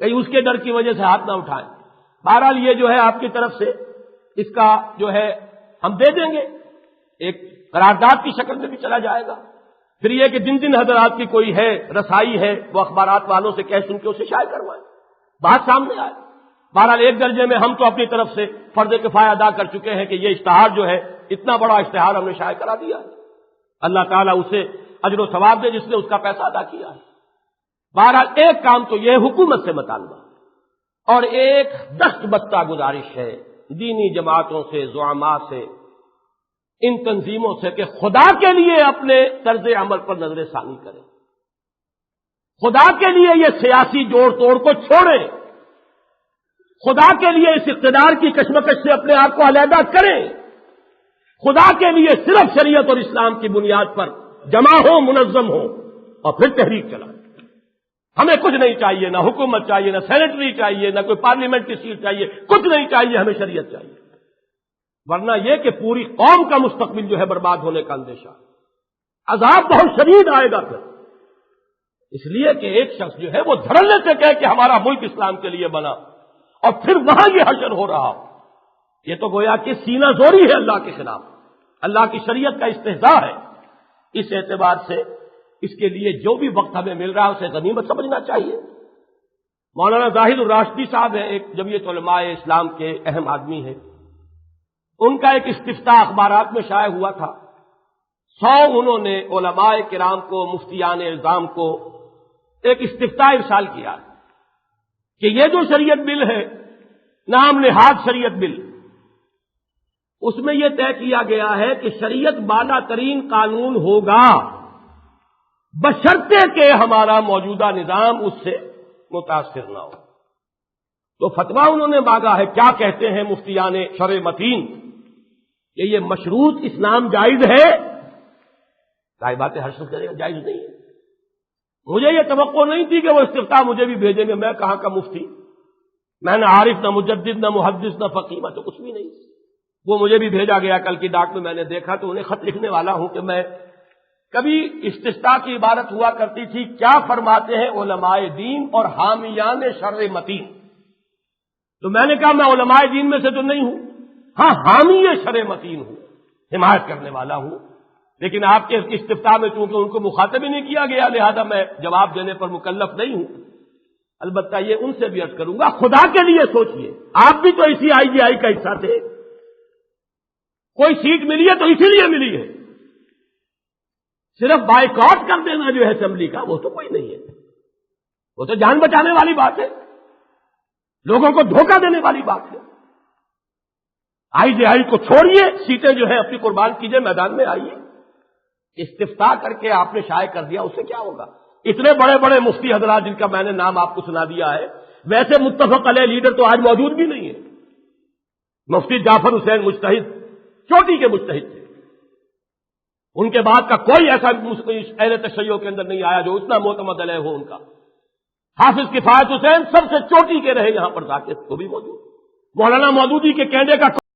[SPEAKER 1] کہیں اس کے ڈر کی وجہ سے ہاتھ نہ اٹھائیں۔ بہرحال یہ جو ہے آپ کی طرف سے اس کا جو ہے ہم دے دیں گے، ایک قرارداد کی شکل میں بھی چلا جائے گا۔ پھر یہ کہ جن حضرات کی کوئی ہے رسائی ہے، وہ اخبارات والوں سے کہہ سن کے اسے شائع کروائیں، بات سامنے آئے۔ بہرحال ایک درجے میں ہم تو اپنی طرف سے فرض کفایہ ادا کر چکے ہیں کہ یہ اشتہار جو ہے، اتنا بڑا اشتہار ہم نے شائع کرا دیا ہے۔ اللہ تعالیٰ اسے اجر و ثواب دے جس نے اس کا پیسہ ادا کیا ہے۔ بہرحال ایک کام تو یہ حکومت سے مطالبہ، اور ایک دست بستہ گزارش ہے دینی جماعتوں سے، زعماء سے، ان تنظیموں سے کہ خدا کے لیے اپنے طرز عمل پر نظر ثانی کریں، خدا کے لیے یہ سیاسی جوڑ توڑ کو چھوڑیں، خدا کے لیے اس اقتدار کی کشمکش سے اپنے آپ کو علیحدہ کریں، خدا کے لیے صرف شریعت اور اسلام کی بنیاد پر جمع ہو، منظم ہو، اور پھر تحریک چلائیں۔ ہمیں کچھ نہیں چاہیے، نہ حکومت چاہیے، نہ سینیٹری چاہیے، نہ کوئی پارلیمنٹ کی سیٹ چاہیے، کچھ نہیں چاہیے، ہمیں شریعت چاہیے، ورنہ یہ کہ پوری قوم کا مستقبل جو ہے برباد ہونے کا اندیشہ، عذاب بہت شدید آئے گا پھر، اس لیے کہ ایک شخص جو ہے وہ دھڑلے سے کہے کہ ہمارا ملک اسلام کے لیے بنا، اور پھر وہاں یہ حشر ہو رہا، یہ تو گویا کہ سینہ زوری ہے اللہ کے خلاف، اللہ کی شریعت کا استہزاء ہے۔ اس اعتبار سے اس کے لیے جو بھی وقت ہمیں مل رہا ہے اسے غنیمت سمجھنا چاہیے۔ مولانا زاہد الراشدی صاحب ہیں، ایک جمعیت علماء اسلام کے اہم آدمی ہیں، ان کا ایک استفتاء اخبارات میں شائع ہوا تھا۔ 100 انہوں نے علماء کرام کو، مفتیان اعظام کو ایک استفتاء ارسال کیا کہ یہ جو شریعت بل ہے، نام نہاد شریعت بل، اس میں یہ طے کیا گیا ہے کہ شریعت بالا ترین قانون ہوگا بشرطے کہ ہمارا موجودہ نظام اس سے متاثر نہ ہو۔ تو فتویٰ انہوں نے مانگا ہے، کیا کہتے ہیں مفتیان شرع متین کہ یہ مشروط اسلام جائز ہے؟ ظاہر بات ہے ہر شخص کرے گا جائز نہیں ہے۔ مجھے یہ توقع نہیں تھی کہ وہ استفتاء مجھے بھی بھیجیں گے، میں کہاں کا مفتی، میں نہ عارف، نہ مجدد، نہ محدث، نہ فقیہ، میں تو کچھ بھی نہیں۔ وہ مجھے بھی بھیجا گیا کل کی ڈاک میں، میں نے دیکھا تو انہیں خط لکھنے والا ہوں کہ میں کبھی استفتاء کی عبارت ہوا کرتی تھی کیا فرماتے ہیں علماء دین اور حامیان شرع متین، تو میں نے کہا میں علماء دین میں سے تو نہیں ہوں، ہاں حامی شرع متین ہوں، حمایت کرنے والا ہوں، لیکن آپ کے استفتاء میں چونکہ ان کو مخاطب ہی نہیں کیا گیا لہذا میں جواب دینے پر مکلف نہیں ہوں۔ البتہ یہ ان سے بھی عرض کروں گا، خدا کے لیے سوچئے، آپ بھی تو اسی آئی جی آئی کا حصہ تھے، کوئی سیٹ ملی ہے تو اسی لیے ملی ہے، صرف بائیکاٹ کر دینا جو ہے اسمبلی کا وہ تو کوئی نہیں ہے، وہ تو جان بچانے والی بات ہے، لوگوں کو دھوکہ دینے والی بات ہے۔ آئی جی آئی کو چھوڑیے، سیٹیں جو ہے اپنی قربان کیجئے، میدان میں آئیے، استفتاء کر کے آپ نے شائع کر دیا، اس سے کیا ہوگا؟ اتنے بڑے بڑے مفتی حضرات جن کا میں نے نام آپ کو سنا دیا ہے، ویسے متفق علیہ لیڈر تو آج موجود بھی نہیں ہے۔ مفتی جعفر حسین مجتہد چوٹی کے مجتہد تھے، ان کے بعد کا کوئی ایسا اہل تشیع کے اندر نہیں آیا جو اتنا معتمد علیہ ہو ان کا۔ حافظ کفایت حسین سب سے چوٹی کے رہے یہاں پر ذاکر، وہ بھی موجود۔ مولانا مودودی کے کینڈے کا